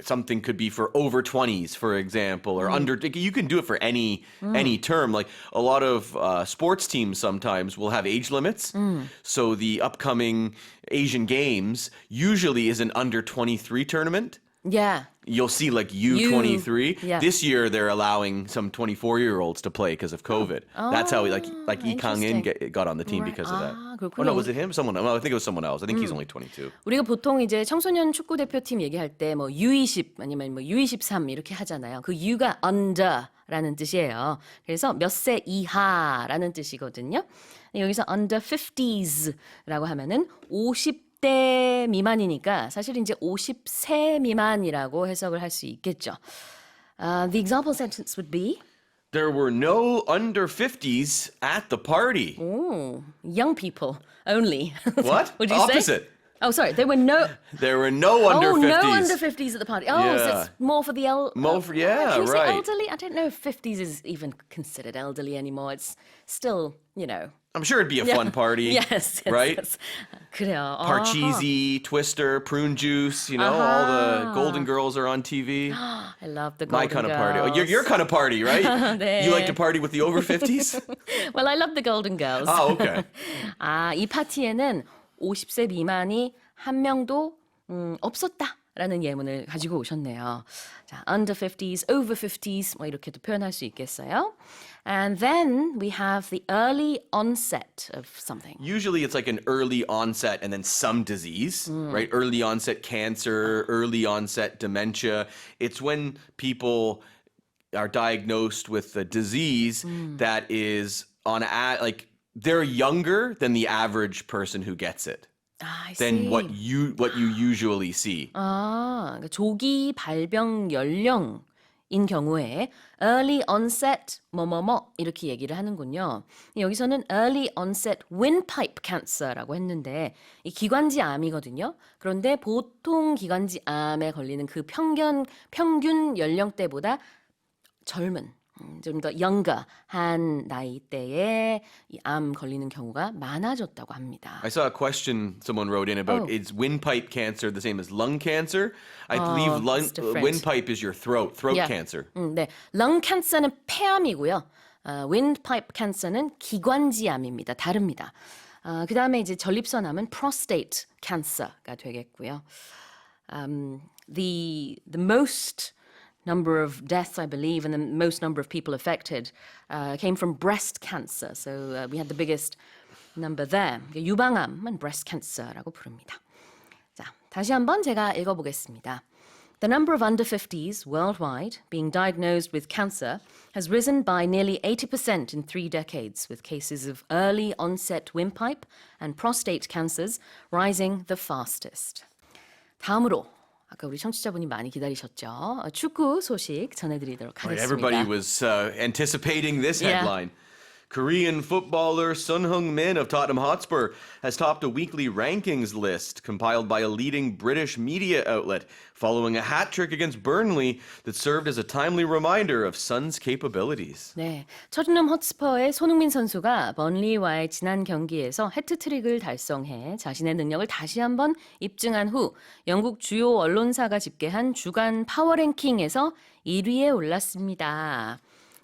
something could be for over 20s, for example, or under. You can do it for any term. Like a lot of sports teams sometimes will have age limits. So the upcoming Asian Games usually is an under 23 tournament. Yeah. You'll see like U23. yeah. This year they're allowing some 24-year-olds to play because of COVID. That's how like Lee Kang-in got on the team because of that. 그렇군요. Oh no, was it him? Someone? No, I think it was someone else. I think he's only 22. 우리가 보통 이제 청소년 축구 대표팀 얘기할 때 뭐 U20 아니면 뭐 U23 이렇게 하잖아요. 그 U가 under라는 뜻이에요. 그래서 몇 세 이하라는 뜻이거든요. 여기서 under 50s라고 하면은 50대 미만이니까 사실 이제 50세 미만이라고 해석을 할 수 있겠죠. The example sentence would be There were no under 50s at the party. young people only. What? Would you say? Opposite. Oh, sorry. There were no under 50s. no under 50s at the party. Oh, so Yeah. it's more for the yeah, can you say right. elderly? I don't know if 50s is even considered elderly anymore. It's still, I'm sure it'd be a fun party. Yes, right? yes. 그래요. Parcheesi, Twister, prune juice, all the Golden Girls are on TV. I love the My Golden kind of Girls. party. Oh, your kind of party, right? 네. You like to party with the over 50s? Well, I love the Golden Girls. Okay. 이 파티에는 50세 미만이 한 명도 없었다라는 예문을 가지고 오셨네요. 자, under 50s, over 50s 뭐 이렇게도 표현할 수 있겠어요. And then we have the early onset of something. Usually it's like an early onset and then some disease, right? Early onset cancer, early onset dementia. It's when people are diagnosed with a disease that is like they're younger than the average person who gets it. I Than see. what you usually see. 그러니까 조기 발병 연령인 경우에 early onset 뭐뭐뭐 이렇게 얘기를 하는군요. 여기서는 early onset windpipe cancer라고 했는데 이 기관지 암이거든요. 그런데 보통 기관지 암에 걸리는 그 평균 연령대보다 젊은 좀 더 younger 한 나이대에 이 암 걸리는 경우가 많아졌다고 합니다. I saw a question someone wrote in about is windpipe cancer the same as lung cancer? I believe it's different. windpipe is your throat Yeah. cancer. 네, lung cancer는 폐암이고요. windpipe cancer는 기관지암입니다. 다릅니다. 그 다음에 이제 전립선암은 prostate cancer가 되겠고요. The most number of deaths, I believe, and the most number of people affected came from breast cancer. So we had the biggest number there. 유방암은 breast cancer라고 부릅니다. 자, 다시 한번 제가 읽어보겠습니다. The number of under 50s worldwide being diagnosed with cancer has risen by nearly 80% in 3 decades, with cases of early onset windpipe and prostate cancers rising the fastest. 다음으로 아까 우리 청취자분이 많이 기다리셨죠? 축구 소식 전해드리도록 Right, 하겠습니다. everybody was anticipating this Yeah. headline. Korean footballer Son Heung-min of Tottenham Hotspur has topped a weekly rankings list compiled by a leading British media outlet following a hat-trick against Burnley that served as a timely reminder of Son's capabilities. 네, 토트넘 헛스퍼의 손흥민 선수가 번리와의 지난 경기에서 해트트릭을 달성해 자신의 능력을 다시 한번 입증한 후 영국 주요 언론사가 집계한 주간 파워랭킹에서 1위에 올랐습니다.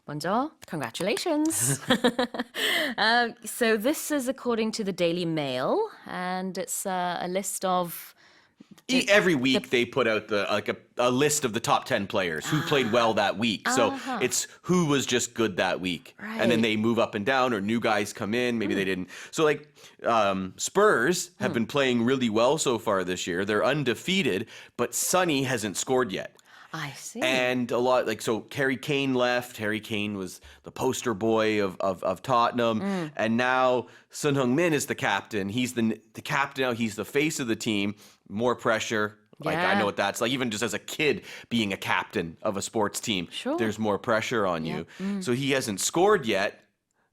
먼저, congratulations. So this is according to the Daily Mail, and it's a list of Every week they put out a list of the top 10 players who played well that week. So it's who was just good that week. And then they move up and down or new guys come in. Maybe they didn't. So like Spurs have been playing really well so far this year. They're undefeated, but Sonny hasn't scored yet. I see. And a lot so Harry Kane left. Harry Kane was the poster boy of Tottenham, and now Son Heung-min is the captain. He's the captain now. He's the face of the team. More pressure. Like I Yeah. know what that's like. Even just as a kid being a captain of a sports team, Sure. there's more pressure on you. So he hasn't scored yet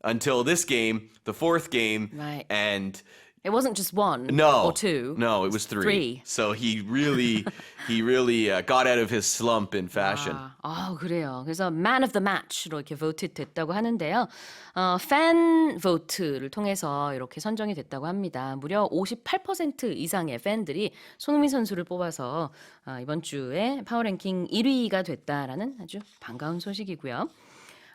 until this game, the fourth game, Right. and. It wasn't just one No, or two. No, it was three. Three. So he really got out of his slump in fashion. 그래요. 그래서 Man of the Match로 이렇게 voted 됐다고 하는데요. 팬 vote를 통해서 이렇게 선정이 됐다고 합니다. 무려 58% 이상의 팬들이 손흥민 선수를 뽑아서 이번 주에 파워랭킹 1위가 됐다라는 아주 반가운 소식이고요.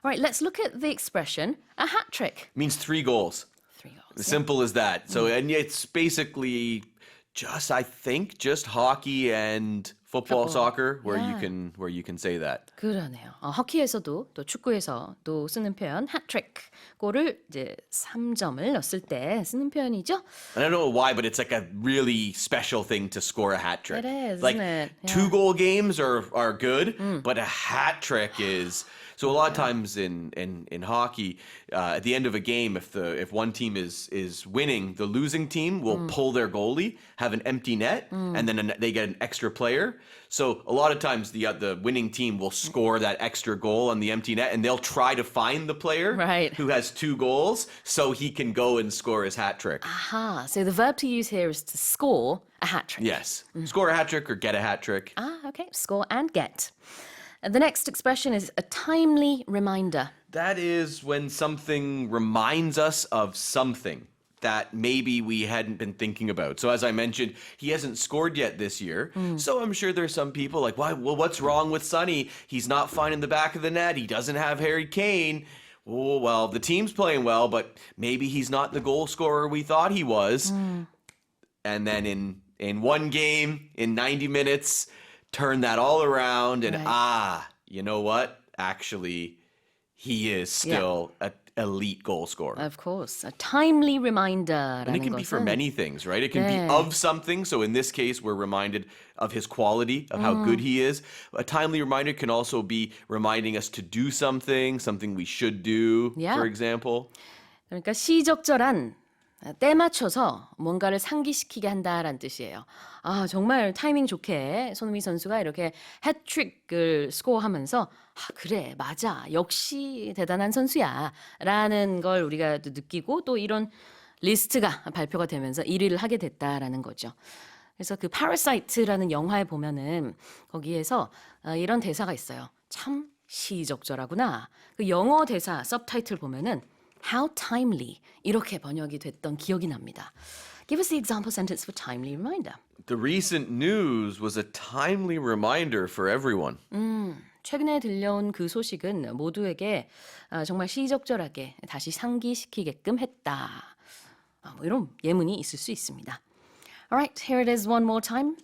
Alright, let's look at the expression a hat trick. Means 3 goals. 3 goals. As simple as that. So, and it's basically I think, just hockey and football, soccer, where Yeah. you can say that. 그러네요. 허키에서도 또 축구에서도 쓰는 표현 hat-trick. 골을 이제 3점을 넣었을 때 쓰는 표현이죠. And I don't know why, but it's like a really special thing to score a hat trick. It is, like isn't it? 2-goal games are good, but a hat trick is. So a lot of times in hockey, at the end of a game, if one team is winning, the losing team will pull their goalie, have an empty net, and then they get an extra player. So a lot of times the winning team will score that extra goal on the empty net, and they'll try to find the player Right. who has 2 goals so he can go and score his hat trick. Aha. So the verb to use here is to score a hat trick. Yes, score a hat trick or get a hat trick. Okay. Score and get. And the next expression is a timely reminder. That is when something reminds us of something. that maybe we hadn't been thinking about. So as I mentioned, he hasn't scored yet this year. So I'm sure there's some people like, why? Well, what's wrong with Sonny? He's not finding the back of the net. He doesn't have Harry Kane. Oh, well, the team's playing well, but maybe he's not the goal scorer we thought he was. And then in one game, in 90 minutes, turn that all around and you know what? Actually, he is still an elite goal scorer. Of course. A timely reminder. And it can be for many things, right? It can be of something. So in this case, we're reminded of his quality, of how good he is. A timely reminder can also be reminding us to do something we should do, for example. 그러니까 시적절한 때 맞춰서 뭔가를 상기시키게 한다라는 뜻이에요. 아, 정말 타이밍 좋게 손흥민 선수가 이렇게 해트트릭을 스코어하면서 그래, 맞아. 역시 대단한 선수야. 라는 걸 우리가 또 느끼고 또 이런 리스트가 발표가 되면서 1위를 하게 됐다라는 거죠. 그래서 그 파라사이트라는 영화에 보면은 거기에서 이런 대사가 있어요. 참 시적절하구나. 그 영어 대사 서브타이틀 보면은 How timely 이렇게 번역이 됐던 기억이 납니다. Give us the example sentence for timely reminder. The recent news was a timely reminder for everyone. 최근에 들려온 그 소식은 모두에게 정말 시적절하게 다시 상기시키게끔 했다. 뭐 이런 예문이 있을 수 있습니다. Alright, here it is one more time.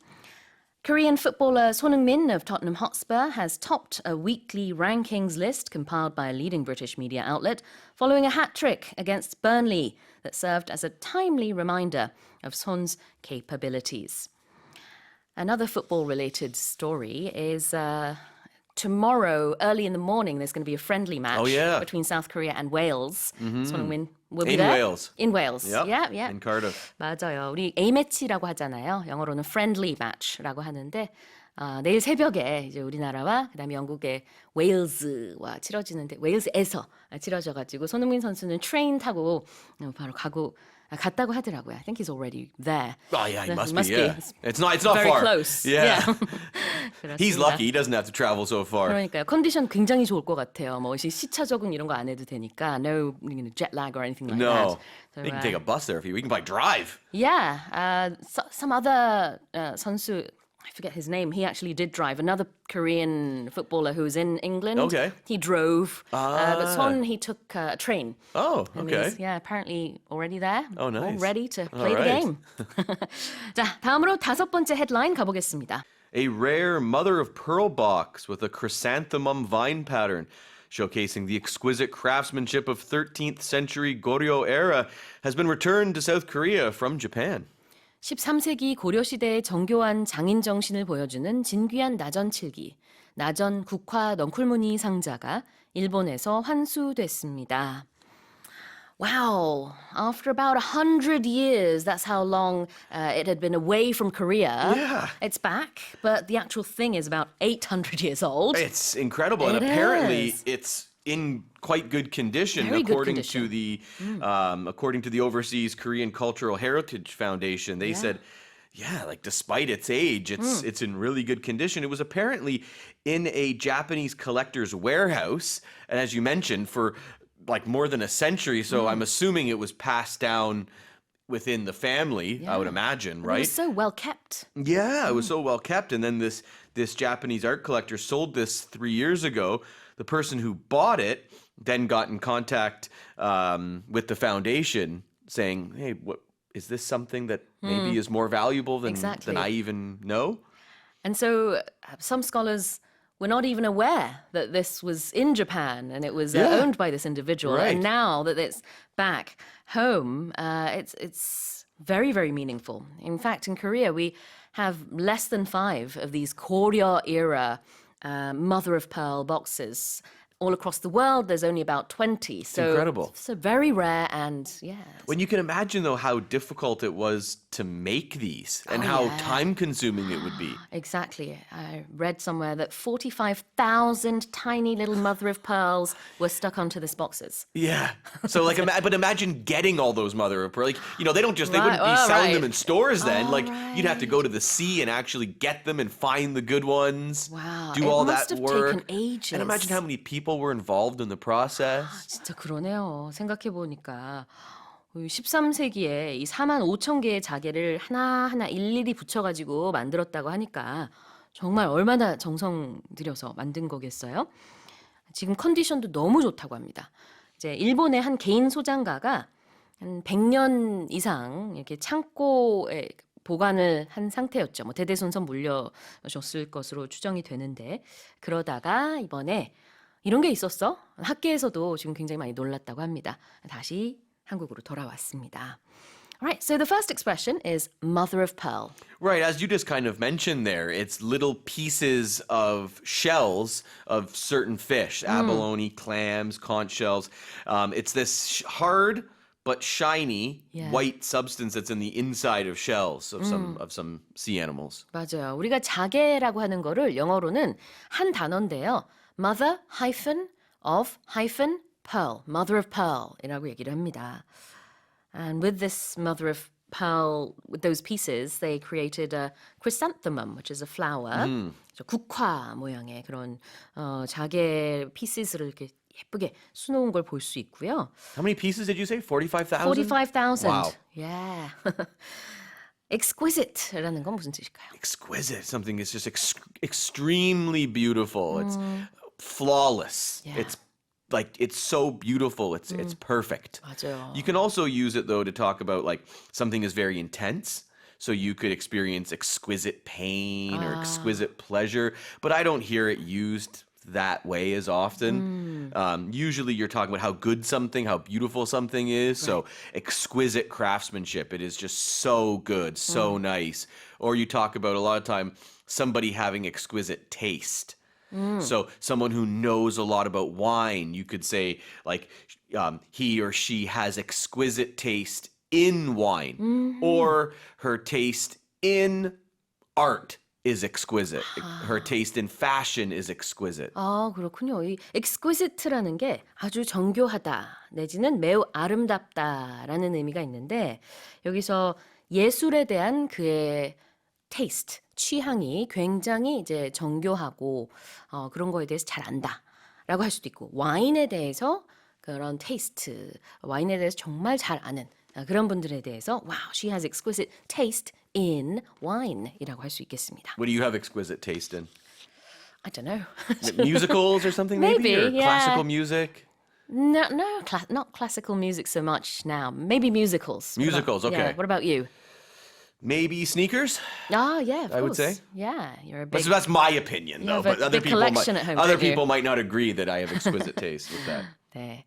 Korean footballer Son Heung-min of Tottenham Hotspur has topped a weekly rankings list compiled by a leading British media outlet following a hat-trick against Burnley that served as a timely reminder of Son's capabilities. Another football-related story is tomorrow, early in the morning, there's going to be a friendly match between South Korea and Wales. Son Heung-min will be In there. Wales. In Wales. Yep. Yeah. In Cardiff. 맞아요. 우리 A매치라고 하잖아요. 영어로는 friendly match라고 하는데 내일 새벽에 이제 우리나라와 그다음에 영국의 웨일즈와 치러지는데 웨일즈에서 치러져가지고 손흥민 선수는 트레인 타고 바로 갔다고 하더라고요. I think he's already there. Oh yeah, he must be. be. It's not Very far. close. Yeah. He's 그렇습니다. lucky. He doesn't have to travel so far. 그러니까요. 컨디션 굉장히 좋을 것 같아요. 뭐 시차 적응 이런 거 안 해도 되니까 no jet lag or anything like No. that. So, He can take a bus there if he can probably drive. Yeah. Some other 선수 I forget his name. He actually did drive. Another Korean footballer who was in England. Okay. He drove. But Son, he took a train. Oh, And okay. he's, apparently already there. Oh, nice. All ready to play All the right. game. 자, 다음으로 다섯 번째 헤드라인 가보겠습니다. A rare mother-of-pearl box with a chrysanthemum vine pattern showcasing the exquisite craftsmanship of 13th century Goryeo era has been returned to South Korea from Japan. 13세기 고려시대의 정교한 장인 정신을 보여주는 진귀한 나전칠기, 나전 국화 넝쿨무늬 상자가 일본에서 환수됐습니다. Wow, after about 100 years, that's how long it had been away from Korea. Yeah. It's back, but the actual thing is about 800 years old. It's incredible, and It apparently is. it's in quite good condition, Very good according condition. to the according to the Overseas Korean Cultural Heritage Foundation. They said, like despite its age, it's in really good condition. It was apparently in a Japanese collector's warehouse, and as you mentioned, for like more than a century. So I'm assuming it was passed down within the family. I would imagine, It right? was so well kept. Yeah, it was so well kept. And then this Japanese art collector sold this 3 years ago. The person who bought it then got in contact with the foundation saying, hey, what is this something that maybe is more valuable than Exactly. I even know? And so some scholars were not even aware that this was in Japan and it was owned by this individual. Right. And now that it's back home, it's very, very meaningful. In fact, in Korea, we have less than 5 of these Goryeo era mother of pearl boxes. All across the world, there's only about 20. So incredible. So very rare and When you can imagine, though, how difficult it was to make these and how time-consuming it would be. Exactly. I read somewhere that 45,000 tiny little mother of pearls were stuck onto these boxes. Yeah. So like, but imagine getting all those mother of pearl. Like, they wouldn't be Right, selling them right. in stores then. Oh, like, you'd have to go to the sea and actually get them and find the good ones. Wow, Do it all must that have work. taken ages. And imagine how many people were involved in the process. 진짜 그러네요. 생각해 보니까 13세기에 이 4만 5천 개의 자개를 하나하나 일일이 붙여가지고 만들었다고 하니까 정말 얼마나 정성 들여서 만든 거겠어요? 지금 컨디션도 너무 좋다고 합니다. 이제 일본의 한 개인 소장가가 한 100년 이상 이렇게 창고에 보관을 한 상태였죠. 뭐 대대손손 물려줬을 것으로 추정이 되는데 그러다가 이번에 이런 게 있었어? 학계에서도 지금 굉장히 많이 놀랐다고 합니다. 다시 한국으로 돌아왔습니다. Alright, so the first expression is mother of pearl. Right, as you just kind of mentioned there, it's little pieces of shells of certain fish, abalone, clams, conch shells. It's this hard but shiny Yeah. white substance that's in the inside of shells of some sea animals. 맞아요. 우리가 자개라고 하는 거를 영어로는 한 단어인데요. mother of pearl, mother of pearl이라고 얘기를 합니다. And with this mother of pearl, with those pieces, they created a chrysanthemum, which is a flower. 국화 모양의 그런 자개 피스를 이렇게 예쁘게 수놓은 걸 볼 수 있고요. How many pieces did you say? 45,000? 45,000. Wow. Yeah. Exquisite라는 건 무슨 뜻일까요? Exquisite. Something is just extremely beautiful. It's flawless. Yeah. It's so beautiful. It's perfect. 맞아요. You can also use it though to talk about like something is very intense. So you could experience exquisite pain or exquisite pleasure, but I don't hear it used that way as often. Usually you're talking about how good something, how beautiful something is. So exquisite craftsmanship. It is just so good, so nice. Or you talk about a lot of time somebody having exquisite taste. So someone who knows a lot about wine, you could say like he or she has exquisite taste in wine, or her taste in art is exquisite. Her taste in fashion is exquisite. 아, 그렇군요. 이 exquisite라는 게 아주 정교하다 내지는 매우 아름답다라는 의미가 있는데 여기서 예술에 대한 그의 taste, 취향이 굉장히 이제 정교하고 그런 거에 대해서 잘 안다라고 할 수도 있고 와인에 대해서 그런 taste, 와인에 대해서 정말 잘 아는 그런 분들에 대해서 wow, she has exquisite taste in wine이라고 할 수 있겠습니다. What do you have exquisite taste in? I don't know. Musicals or something maybe? Maybe, Or yeah. classical music? No, not classical music so much now. Maybe musicals. Musicals, okay. Yeah, what about you? Maybe sneakers? Ah, yeah, of course. I would say. Yeah, you're a big... That's my opinion, though. have a But other big people collection at home, other don't you? people might not agree that I have exquisite taste with that. 네.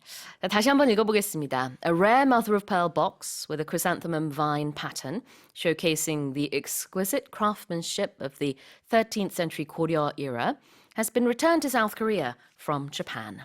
다시 한번 읽어보겠습니다. A rare mother of pearl box with a chrysanthemum vine pattern showcasing the exquisite craftsmanship of the 13th century Goryeo era has been returned to South Korea from Japan.